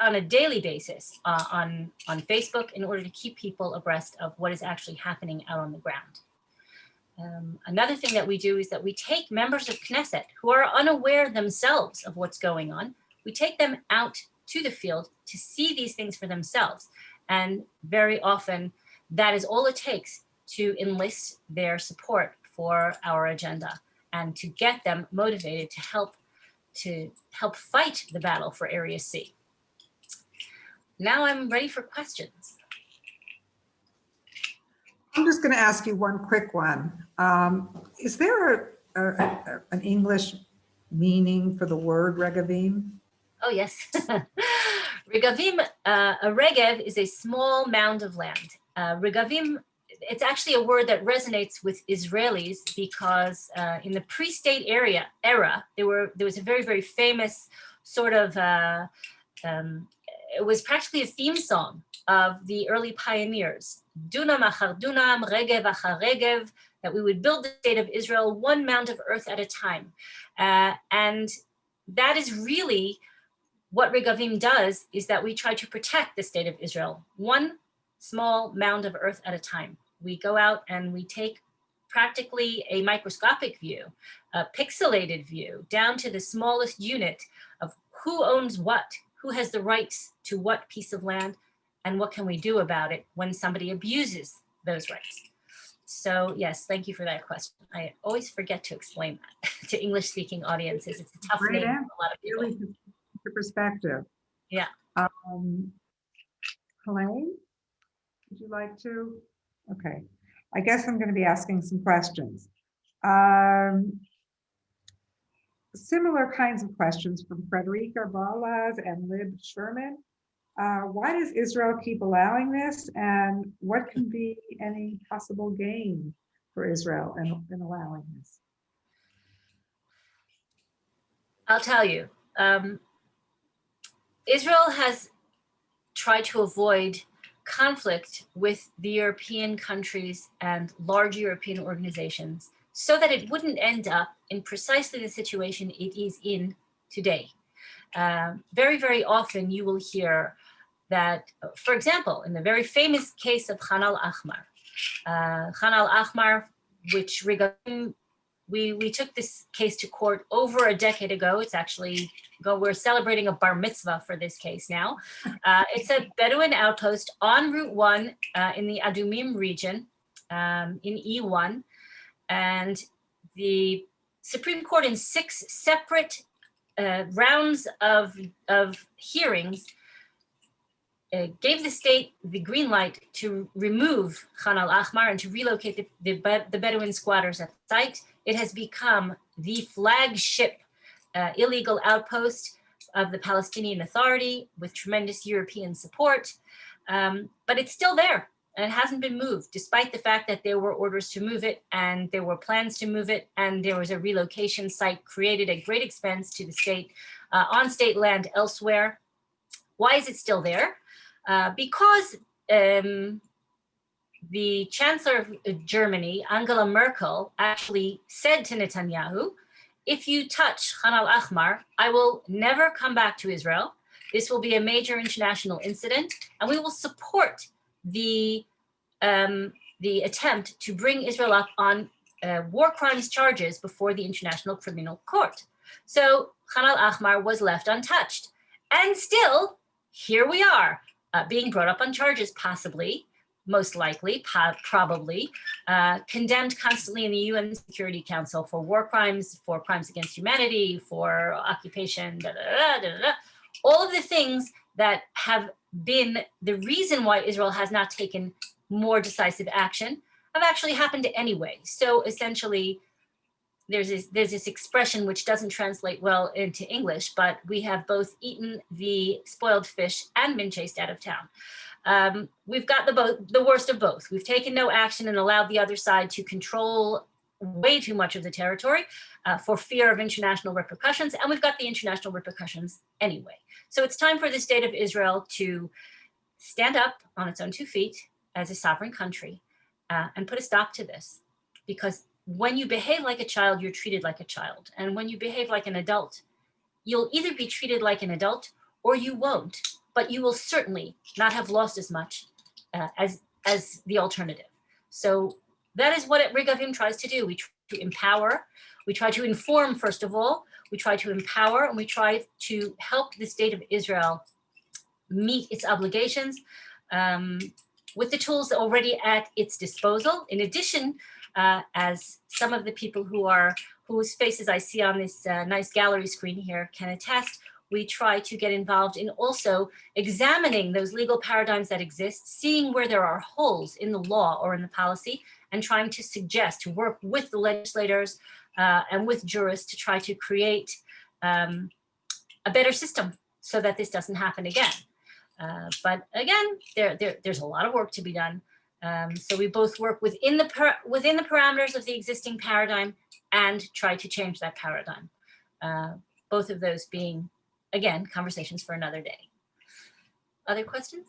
on a daily basis on Facebook in order to keep people abreast of what is actually happening out on the ground. Another thing that we do is that we take members of Knesset who are unaware themselves of what's going on. We take them out to the field to see these things for themselves. And very often that is all it takes to enlist their support for our agenda and to get them motivated to help fight the battle for Area C. Now I'm ready for questions. I'm just going to ask you one quick one. Is there an English meaning for the word Regavim? Oh, yes. Regavim, a regev is a small mound of land. Regavim, it's actually a word that resonates with Israelis because in the pre-state era, there was a very, very famous sort of, it was practically a theme song of the early pioneers. Dunam achar dunam, regev achar regev, that we would build the state of Israel one mound of earth at a time. And that is really what Regavim does, is that we try to protect the state of Israel, one small mound of earth at a time. We go out and we take practically a microscopic view, a pixelated view, down to the smallest unit of who owns what, who has the rights to what piece of land, and what can we do about it when somebody abuses those rights. So yes, thank you for that question. I always forget to explain that to English-speaking audiences. It's a tough name for a lot of people. Really, your perspective. Yeah. Helene, would you like to? Okay, I guess I'm going to be asking some questions. Similar kinds of questions from Frederica Balaz and Lib Sherman. Why does Israel keep allowing this, and what can be any possible gain for Israel in allowing this? I'll tell you. Israel has tried to avoid conflict with the European countries and large European organizations so that it wouldn't end up in precisely the situation it is in today. Very, very often you will hear that, for example, in the very famous case of Khan al-Ahmar, which we took this case to court over a decade ago. It's actually we're celebrating a bar mitzvah for this case now. It's a Bedouin outpost on Route 1 in the Adumim region in E1. And the Supreme Court, in 6 separate rounds of hearings, gave the state the green light to remove Khan al-Ahmar and to relocate the Bedouin squatters at the site. It has become the flagship illegal outpost of the Palestinian Authority with tremendous European support, but it's still there and it hasn't been moved, despite the fact that there were orders to move it and there were plans to move it, and there was a relocation site created at great expense to the state on state land elsewhere. Why is it still there? Because the Chancellor of Germany, Angela Merkel, actually said to Netanyahu, if you touch Khan al-Ahmar, I will never come back to Israel. This will be a major international incident, and we will support the attempt to bring Israel up on war crimes charges before the International Criminal Court. So Khan al-Ahmar was left untouched. And still, here we are, being brought up on charges, possibly, most likely, probably, condemned constantly in the UN Security Council for war crimes, for crimes against humanity, for occupation, all of the things that have been the reason why Israel has not taken more decisive action have actually happened anyway. So essentially, there's this expression which doesn't translate well into English, but we have both eaten the spoiled fish and been chased out of town. We've got the worst of both. We've taken no action and allowed the other side to control way too much of the territory for fear of international repercussions, and we've got the international repercussions anyway. So it's time for the state of Israel to stand up on its own 2 feet as a sovereign country and put a stop to this. Because when you behave like a child, you're treated like a child. And when you behave like an adult, you'll either be treated like an adult or you won't, but you will certainly not have lost as much as the alternative. So that is what Regavim tries to do. We try to empower, we try to inform, first of all, we try to empower, and we try to help the state of Israel meet its obligations with the tools already at its disposal. In addition, as some of the people whose faces I see on this nice gallery screen here can attest, we try to get involved in also examining those legal paradigms that exist, seeing where there are holes in the law or in the policy, and trying to suggest, to work with the legislators and with jurists to try to create a better system so that this doesn't happen again. But again, there's a lot of work to be done. So we both work within the parameters of the existing paradigm and try to change that paradigm. Both of those being, again, conversations for another day. Other questions?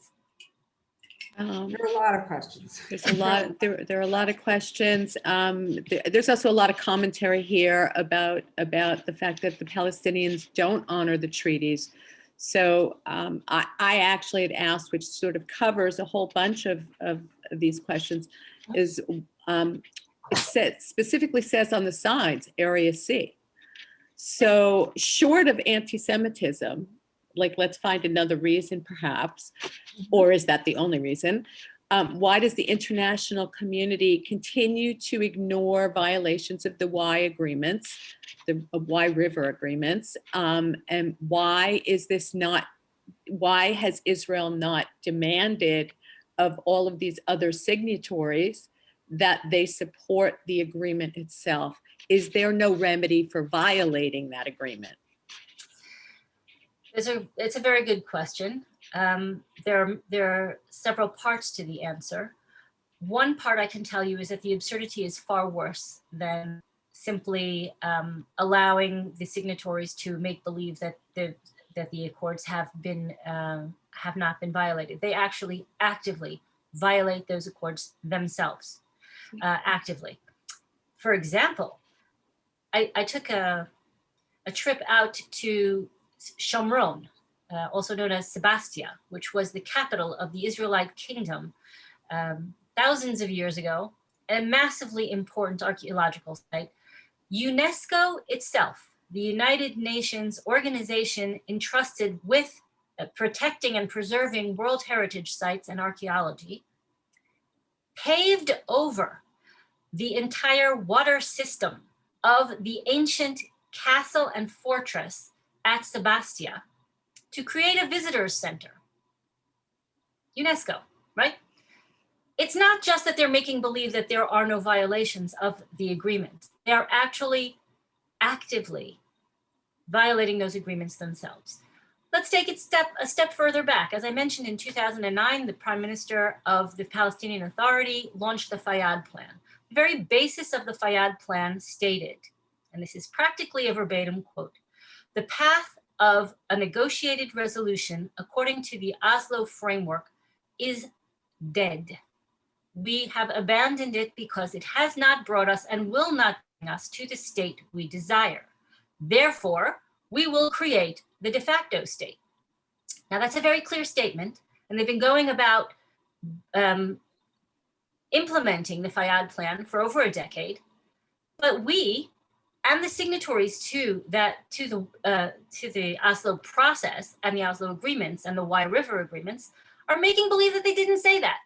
There are a lot of questions. There's a lot. There are a lot of questions. There's also a lot of commentary here about the fact that the Palestinians don't honor the treaties. So I actually had asked, which sort of covers a whole bunch of these questions, is it specifically says on the sides, Area C. So short of anti-Semitism, like let's find another reason perhaps, or is that the only reason? Why does the international community continue to ignore violations of the Y agreements, the Y River agreements? And why has Israel not demanded of all of these other signatories that they support the agreement itself? Is there no remedy for violating that agreement? It's a very good question. There are several parts to the answer. One part I can tell you is that the absurdity is far worse than simply allowing the signatories to make believe that the accords have not been violated. They actually actively violate those accords themselves, actively. For example, I took a trip out to Shomron, also known as Sebastia, which was the capital of the Israelite kingdom thousands of years ago, a massively important archaeological site. UNESCO itself, the United Nations organization entrusted with protecting and preserving World Heritage sites and archaeology, paved over the entire water system of the ancient castle and fortress at Sebastia to create a visitors center. UNESCO, right? It's not just that they're making believe that there are no violations of the agreement. They are actually actively violating those agreements themselves. Let's take it a step further back. As I mentioned, in 2009, the Prime Minister of the Palestinian Authority launched the Fayyad Plan. The very basis of the Fayyad Plan stated, and this is practically a verbatim quote, the path of a negotiated resolution according to the Oslo framework is dead. We have abandoned it because it has not brought us and will not bring us to the state we desire. Therefore, we will create the de facto state. Now, that's a very clear statement, and they've been going about implementing the Fayyad Plan for over a decade. But we and the signatories to the Oslo process and the Oslo agreements and the Wye River agreements are making believe that they didn't say that.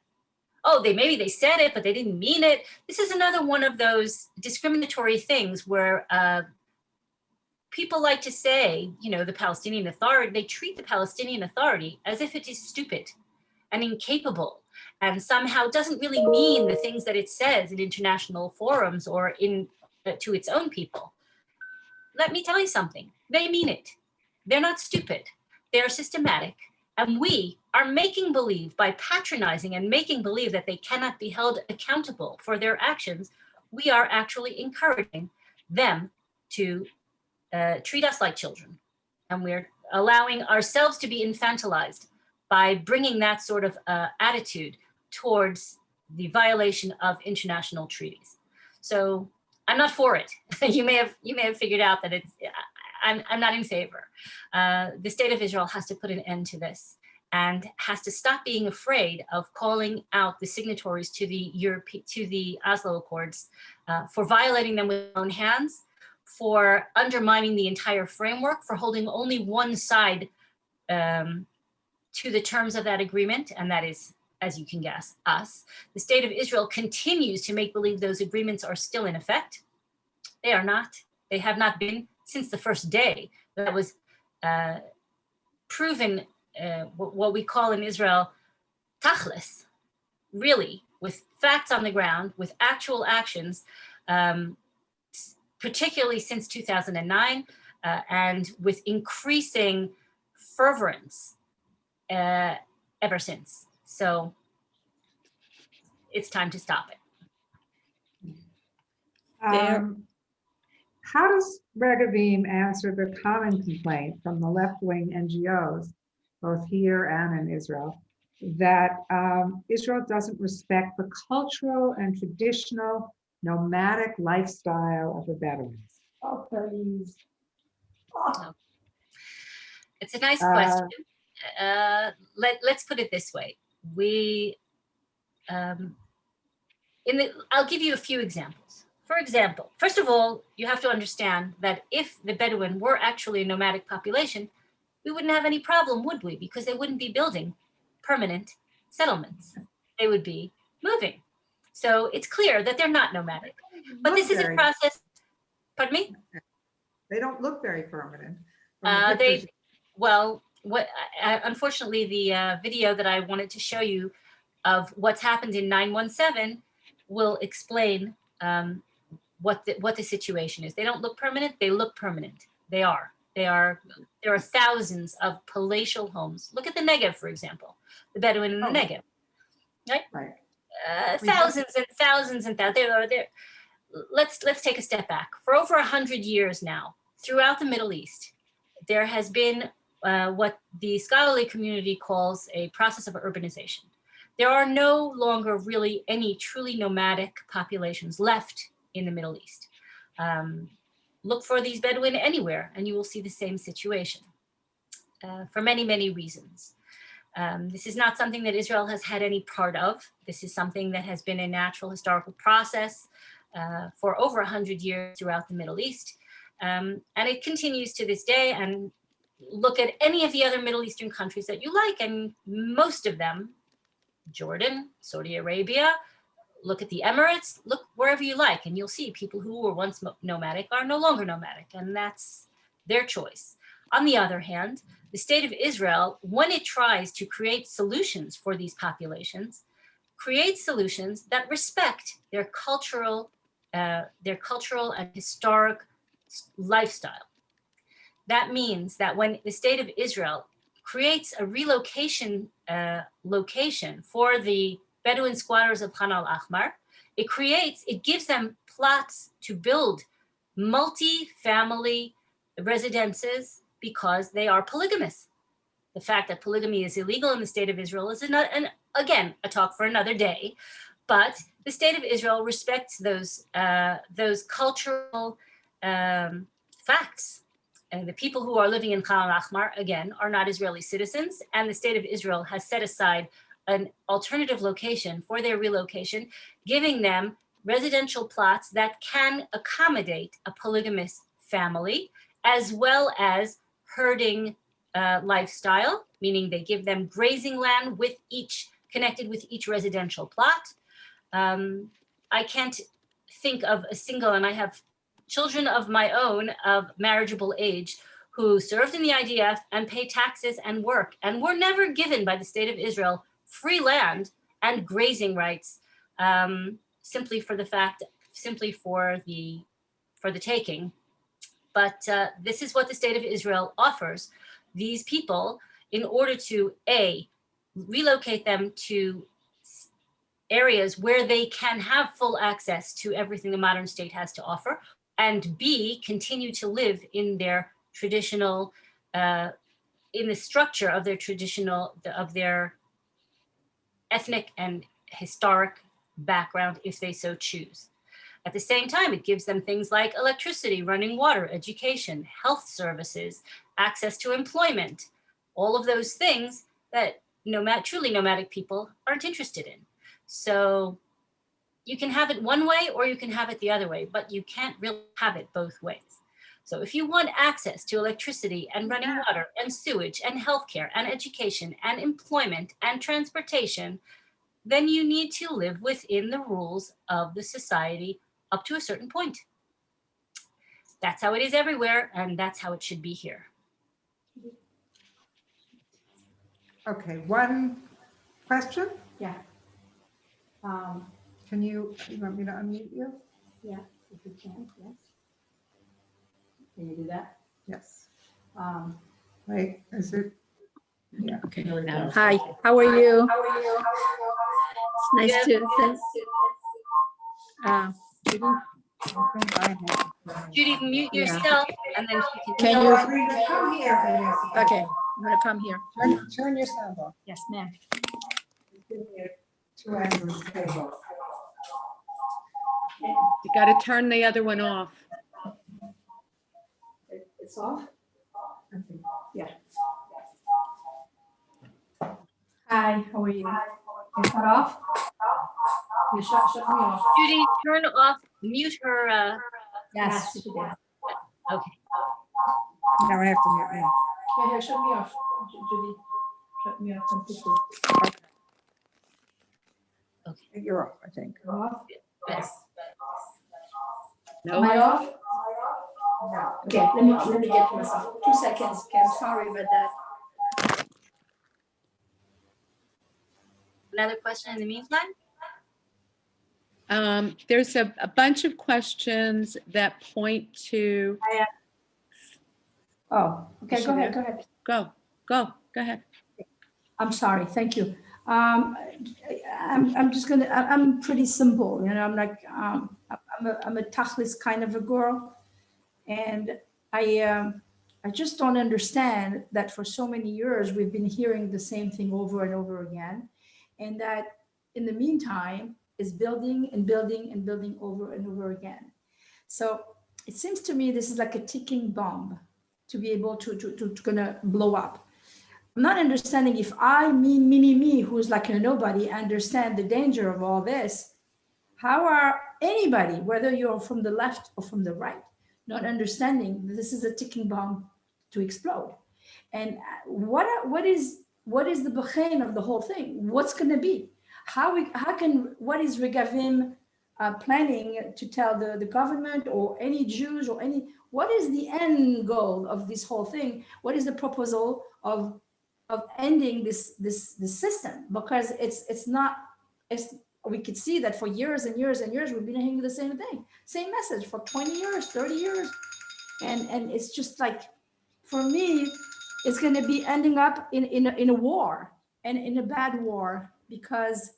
Oh, maybe they said it, but they didn't mean it. This is another one of those discriminatory things where people like to say, you know, the Palestinian Authority, they treat the Palestinian Authority as if it is stupid and incapable and somehow doesn't really mean the things that it says in international forums or to its own people. Let me tell you something. They mean it. They're not stupid. They're systematic. And we are making believe, by patronizing and making believe that they cannot be held accountable for their actions, we are actually encouraging them to treat us like children. And we're allowing ourselves to be infantilized by bringing that sort of attitude towards the violation of international treaties. So I'm not for it. You may have figured out that I'm not in favor. The state of Israel has to put an end to this and has to stop being afraid of calling out the signatories to the Oslo Accords for violating them with their own hands, for undermining the entire framework, for holding only one side to the terms of that agreement, and that is, as you can guess, us. The state of Israel continues to make believe those agreements are still in effect. They are not. They have not been since the first day that was proven, what we call in Israel, tachlis, really, with facts on the ground, with actual actions, particularly since 2009, and with increasing fervorance ever since. So it's time to stop it. How does Regavim answer the common complaint from the left-wing NGOs, both here and in Israel, that Israel doesn't respect the cultural and traditional nomadic lifestyle of the Bedouins? Oh, please. Oh. It's a nice question. Let's put it this way. I'll give you a few examples. For example, first of all, you have to understand that if the Bedouin were actually a nomadic population, we wouldn't have any problem, would we? Because they wouldn't be building permanent settlements. They would be moving. So it's clear that they're not nomadic. But this is a process. Pardon me? They don't look very permanent. Unfortunately, the video that I wanted to show you of what's happened in 917 will explain what the situation is. They don't look permanent. They look permanent. They are. There are thousands of palatial homes. Look at the Negev, for example, the Bedouin in the Negev, right? Thousands and thousands and thousands. There. Let's take a step back. For over 100 years now, throughout the Middle East, there has been what the scholarly community calls a process of urbanization. There are no longer really any truly nomadic populations left in the Middle East. Look for these Bedouin anywhere and you will see the same situation for many, many reasons. This is not something that Israel has had any part of. This is something that has been a natural historical process for over 100 years throughout the Middle East. And it continues to this day. And look at any of the other Middle Eastern countries that you like, and most of them, Jordan, Saudi Arabia, look at the Emirates, look wherever you like, and you'll see people who were once nomadic are no longer nomadic, and that's their choice. On the other hand, the state of Israel, when it tries to create solutions for these populations, creates solutions that respect their cultural and historic lifestyle. That means that when the state of Israel creates a relocation location for the Bedouin squatters of Khan al-Ahmar, it gives them plots to build multi-family residences because they are polygamous. The fact that polygamy is illegal in the state of Israel is again a talk for another day, but the state of Israel respects those cultural facts. And the people who are living in Khan al-Ahmar, again, are not Israeli citizens, and the state of Israel has set aside an alternative location for their relocation, giving them residential plots that can accommodate a polygamous family, as well as herding lifestyle, meaning they give them grazing land connected with each residential plot. I can't think of a single, and I have children of my own of marriageable age who served in the IDF and pay taxes and work and were never given by the state of Israel free land and grazing rights, simply for the taking. But this is what the state of Israel offers these people in order to relocate them to areas where they can have full access to everything the modern state has to offer, and B, continue to live in their traditional, in the structure of their ethnic and historic background if they so choose. At the same time, it gives them things like electricity, running water, education, health services, access to employment, all of those things that truly nomadic people aren't interested in. So you can have it one way or you can have it the other way, but you can't really have it both ways. So if you want access to electricity and running water and sewage and healthcare and education and employment and transportation, then you need to live within the rules of the society up to a certain point. That's how it is everywhere, and that's how it should be here. Okay, one question? Yeah. You want me to unmute you? Yeah, if you can, yes. Can you do that? Yes. Wait, is it? Yeah. Okay. Now. Hi, how are you? How are you? It's nice to. Judy, mute yourself, and then she can. Can you? Come here, Vanessa. Okay, I'm gonna come here. Turn your sound off. Yes, ma'am. Two angles table. You got to turn the other one off. It's off? Yeah. Hi, how are you? You cut off? You shut me off. Judy, turn off, mute her. Yes, she did. Okay. Now I have to mute me. Yeah, shut me off, Judy. Shut me off completely. Okay. You're off, I think. Off? Yes. Am I off? No. Okay, let me get myself. 2 seconds, okay, I'm sorry about that. Another question in the meantime? There's a bunch of questions that point to. Oh, okay, go ahead, go ahead. Go ahead. I'm sorry, thank you. I'm just gonna, I'm pretty simple, you know, I'm like, I'm a tachlis kind of a girl. And I just don't understand that for so many years, we've been hearing the same thing over and over again. And that in the meantime is building and building and building over and over again. So it seems to me this is like a ticking bomb to be able to gonna blow up. I'm not understanding if me, who's like a nobody, understand the danger of all this. How are anybody, whether you're from the left or from the right, not understanding that this is a ticking bomb to explode. And what is the behind of the whole thing? What's going to be? What is Regavim planning to tell the government or any Jews or what is the end goal of this whole thing? What is the proposal of ending this system? Because we could see that for years and years and years we've been hearing the same thing, same message for 20 years, 30 years, and it's just like, for me, it's going to be ending up in a war, and in a bad war, because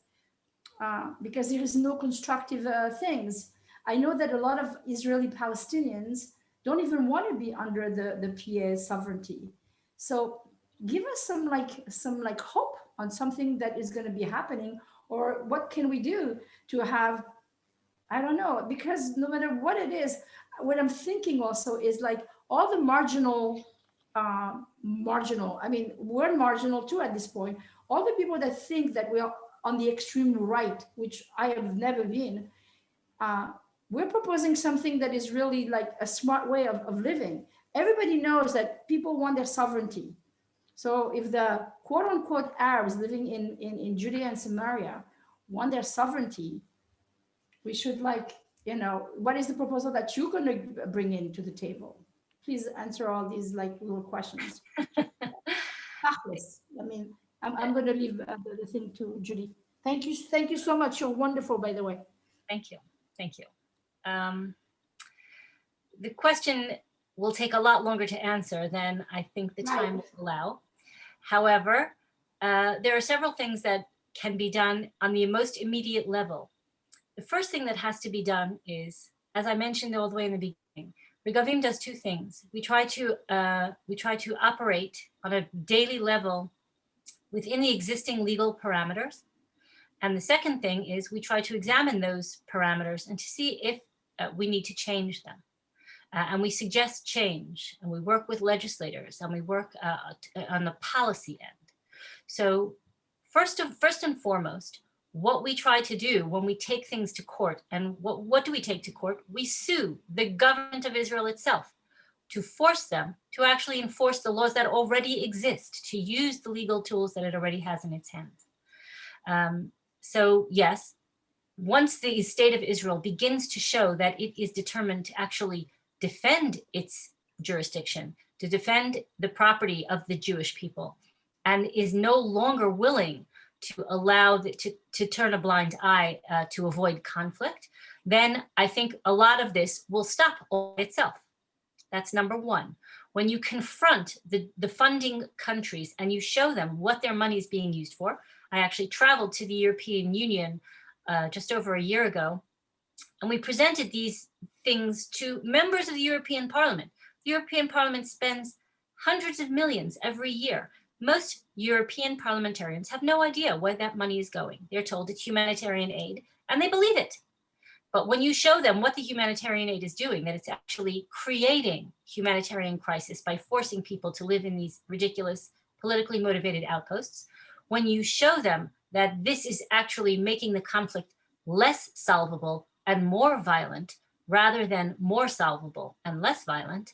there is no constructive things. I know that a lot of Israeli Palestinians don't even want to be under the PA sovereignty. So give us some hope on something that is going to be happening, or what can we do to have, I don't know, because no matter what it is, what I'm thinking also is like all the marginal, I mean, we're marginal too at this point. All the people that think that we are on the extreme right, which I have never been, we're proposing something that is really like a smart way of living. Everybody knows that people want their sovereignty. So if the quote unquote Arabs living in Judea and Samaria want their sovereignty, we should what is the proposal that you're going to bring into the table? Please answer all these little questions. I mean, I'm going to leave the thing to Judy. Thank you so much. You're wonderful, by the way. Thank you. The question will take a lot longer to answer than I think the time will allow. However, there are several things that can be done on the most immediate level. The first thing that has to be done is, as I mentioned all the way in the beginning, Regavim does two things. We try to operate on a daily level within the existing legal parameters. And the second thing is we try to examine those parameters and to see if we need to change them. And we suggest change, and we work with legislators, and we work on the policy end. So first and foremost, what we try to do when we take things to court, and what do we take to court? We sue the government of Israel itself to force them to actually enforce the laws that already exist, to use the legal tools that it already has in its hands. So yes, once the state of Israel begins to show that it is determined to actually defend its jurisdiction, to defend the property of the Jewish people, and is no longer willing to allow to turn a blind eye to avoid conflict, then I think a lot of this will stop itself. That's number one. When you confront the funding countries and you show them what their money is being used for. I actually traveled to the European Union just over a year ago, and we presented these things to members of the European Parliament. The European Parliament spends hundreds of millions every year. Most European parliamentarians have no idea where that money is going. They're told it's humanitarian aid, and they believe it. But when you show them what the humanitarian aid is doing, that it's actually creating humanitarian crisis by forcing people to live in these ridiculous, politically motivated outposts, when you show them that this is actually making the conflict less solvable and more violent, rather than more solvable and less violent,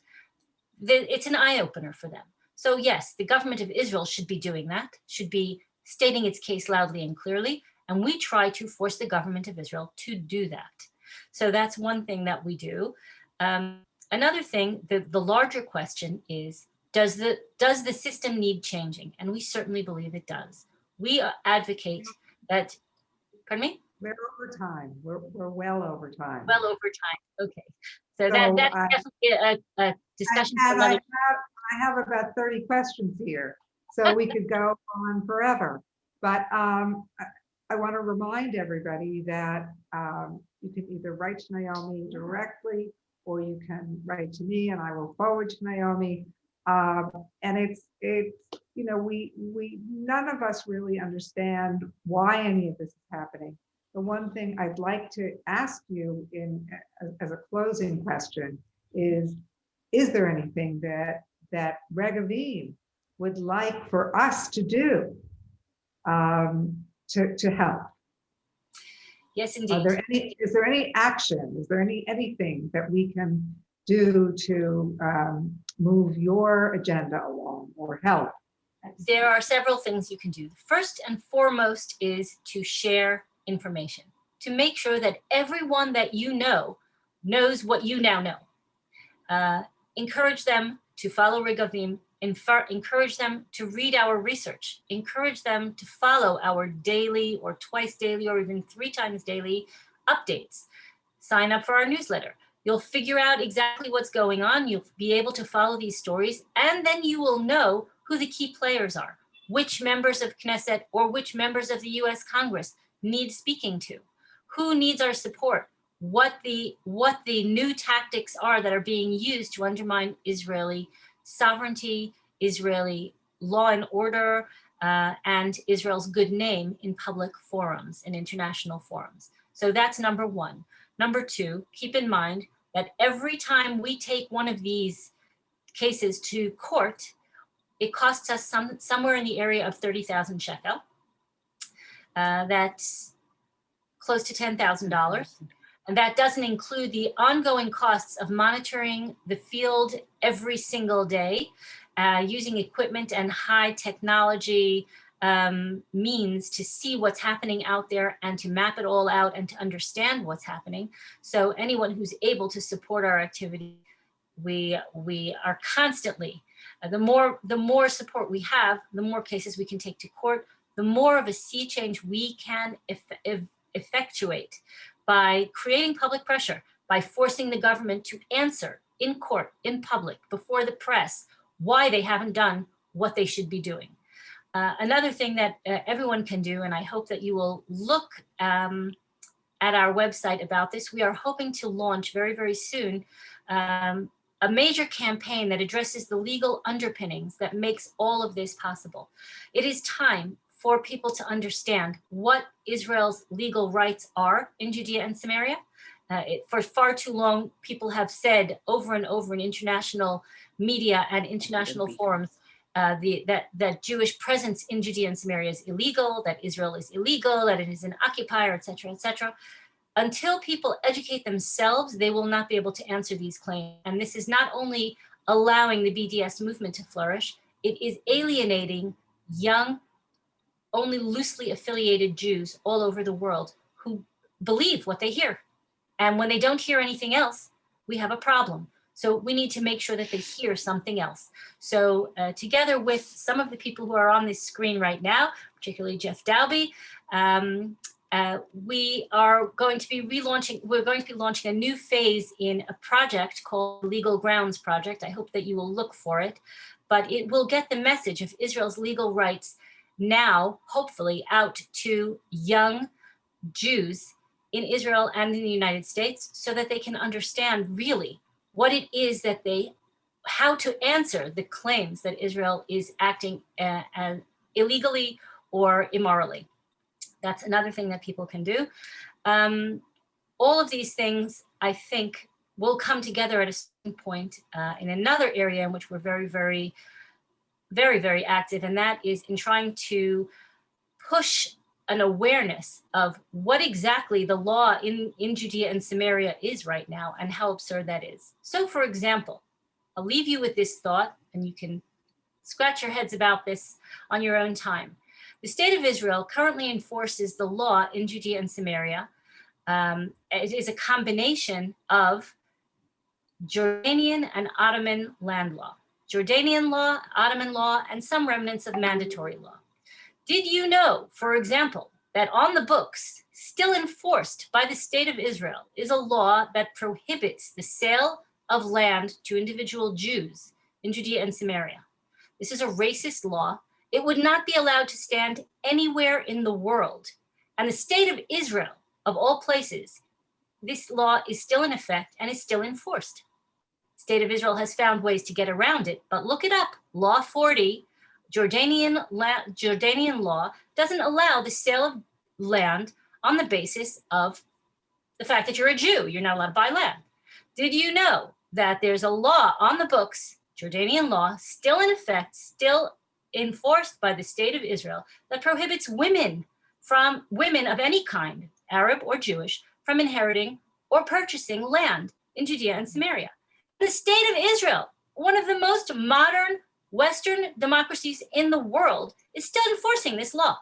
it's an eye-opener for them. So yes, the government of Israel should be doing that, should be stating its case loudly and clearly, and we try to force the government of Israel to do that. So that's one thing that we do. Another thing, the larger question is, does the system need changing? And we certainly believe it does. We advocate that, pardon me? We're over time. We're well over time. Well over time, okay. So that's definitely a discussion. I have about 30 questions here, so we could go on forever. But I want to remind everybody that you can either write to Naomi directly, or you can write to me, and I will forward to Naomi. And it's we none of us really understand why any of this is happening. The one thing I'd like to ask you as a closing question is there anything that Regavim would like for us to do to help? Yes, indeed. Is there any action? Is there anything that we can do to move your agenda along or help? There are several things you can do. First and foremost is to share information, to make sure that everyone that you know knows what you now know. Encourage them to follow Regavim, encourage them to read our research, encourage them to follow our daily or twice daily or even 3 times daily updates. Sign up for our newsletter. You'll figure out exactly what's going on. You'll be able to follow these stories, and then you will know who the key players are, which members of Knesset or which members of the US Congress need speaking to, who needs our support, what the new tactics are that are being used to undermine Israeli sovereignty, Israeli law and order, and Israel's good name in public forums and international forums. So that's number one. Number two, keep in mind that every time we take one of these cases to court, it costs us somewhere in the area of 30,000 shekel. That's close to $10,000. And that doesn't include the ongoing costs of monitoring the field every single day, using equipment and high technology means to see what's happening out there and to map it all out and to understand what's happening. So anyone who's able to support our activity, we are constantly, the more support we have, the more cases we can take to court, the more of a sea change we can effectuate by creating public pressure, by forcing the government to answer in court, in public, before the press, why they haven't done what they should be doing. Another thing that everyone can do, and I hope that you will look at our website about this, we are hoping to launch very, very soon a major campaign that addresses the legal underpinnings that makes all of this possible. It is time for people to understand what Israel's legal rights are in Judea and Samaria. For far too long, people have said over and over in international media and international forums that Jewish presence in Judea and Samaria is illegal, that Israel is illegal, that it is an occupier, et cetera, et cetera. Until people educate themselves, they will not be able to answer these claims. And this is not only allowing the BDS movement to flourish, it is alienating young, only loosely affiliated Jews all over the world who believe what they hear. And when they don't hear anything else, we have a problem. So we need to make sure that they hear something else. So together with some of the people who are on this screen right now, particularly Jeff Dalby, we are going to be launching a new phase in a project called Legal Grounds Project. I hope that you will look for it, but it will get the message of Israel's legal rights now, hopefully, out to young Jews in Israel and in the United States so that they can understand really what it is that how to answer the claims that Israel is acting illegally or immorally. That's another thing that people can do. All of these things, I think, will come together at a certain point in another area in which we're very, very, very, very active, and that is in trying to push an awareness of what exactly the law in Judea and Samaria is right now and how absurd that is. So, for example, I'll leave you with this thought, and you can scratch your heads about this on your own time. The state of Israel currently enforces the law in Judea and Samaria. It is a combination of Jordanian and Ottoman land law. Jordanian law, Ottoman law, and some remnants of mandatory law. Did you know, for example, that on the books, still enforced by the state of Israel, is a law that prohibits the sale of land to individual Jews in Judea and Samaria? This is a racist law. It would not be allowed to stand anywhere in the world. And the state of Israel, of all places, this law is still in effect and is still enforced. The state of Israel has found ways to get around it, but look it up. Law 40, Jordanian law doesn't allow the sale of land on the basis of the fact that you're a Jew. You're not allowed to buy land. Did you know that there's a law on the books, Jordanian law, still in effect, still enforced by the state of Israel, that prohibits women of any kind, Arab or Jewish, from inheriting or purchasing land in Judea and Samaria? The state of Israel, one of the most modern Western democracies in the world, is still enforcing this law.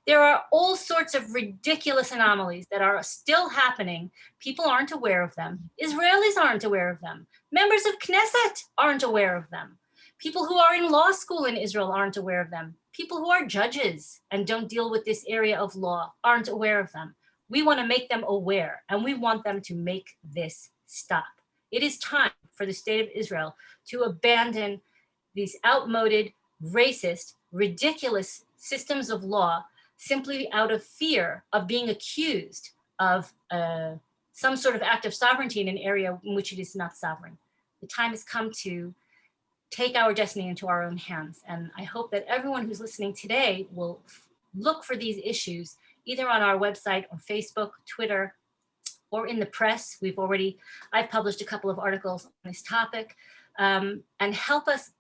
There are all sorts of ridiculous anomalies that are still happening. People aren't aware of them. Israelis aren't aware of them. Members of Knesset aren't aware of them. People who are in law school in Israel aren't aware of them. People who are judges and don't deal with this area of law aren't aware of them. We want to make them aware, and we want them to make this stop. It is time for the state of Israel to abandon these outmoded, racist, ridiculous systems of law simply out of fear of being accused of some sort of act of sovereignty in an area in which it is not sovereign. The time has come to take our destiny into our own hands. And I hope that everyone who's listening today will look for these issues either on our website or Facebook, Twitter, or in the press. I've published a couple of articles on this topic, and help us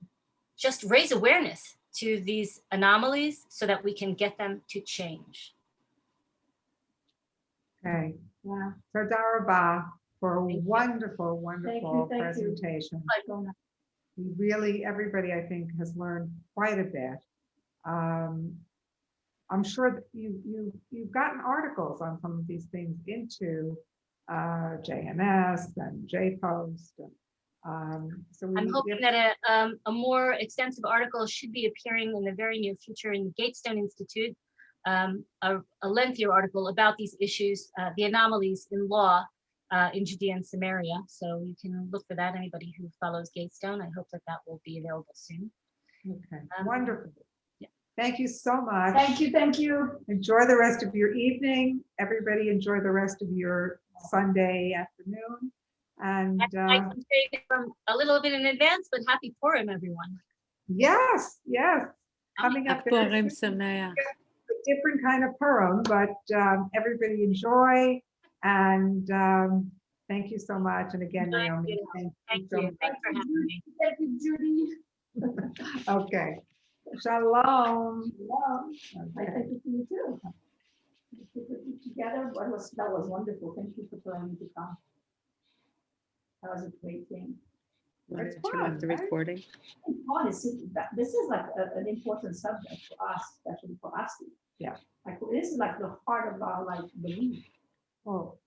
just raise awareness to these anomalies so that we can get them to change. Okay. Yeah. So Darabah for a Thank you. wonderful, wonderful Thank you. presentation. So much. We really, everybody I think has learned quite a bit. I'm sure that you've gotten articles on some of these things into JMS and JPost. So I'm hoping that a more extensive article should be appearing in the very near future in the Gatestone Institute, a lengthier article about these issues, the anomalies in law in Judea and Samaria. So you can look for that, anybody who follows Gatestone. I hope that that will be available soon. Okay, wonderful. Yeah. Thank you so much. Thank you. Thank you. Enjoy the rest of your evening. Everybody enjoy the rest of your Sunday afternoon. And I can say from a little bit in advance, but happy Purim, everyone. yes, coming up very Purim soon. Sameach. A different kind of Purim, but everybody enjoy. And thank you so much. And again, Thank Naomi, you. thank Thank so you. much. Thanks for having me. Thank you, Judy. Okay. Shalom. Wow. I Okay. thank you for you too. We put it together. That was wonderful. Thank you for telling me to come. That was a great thing. Want It's to turn fun, off the right? recording? This is like an important subject for us, especially for us. Yeah. Like this is like the heart of our like belief. Well,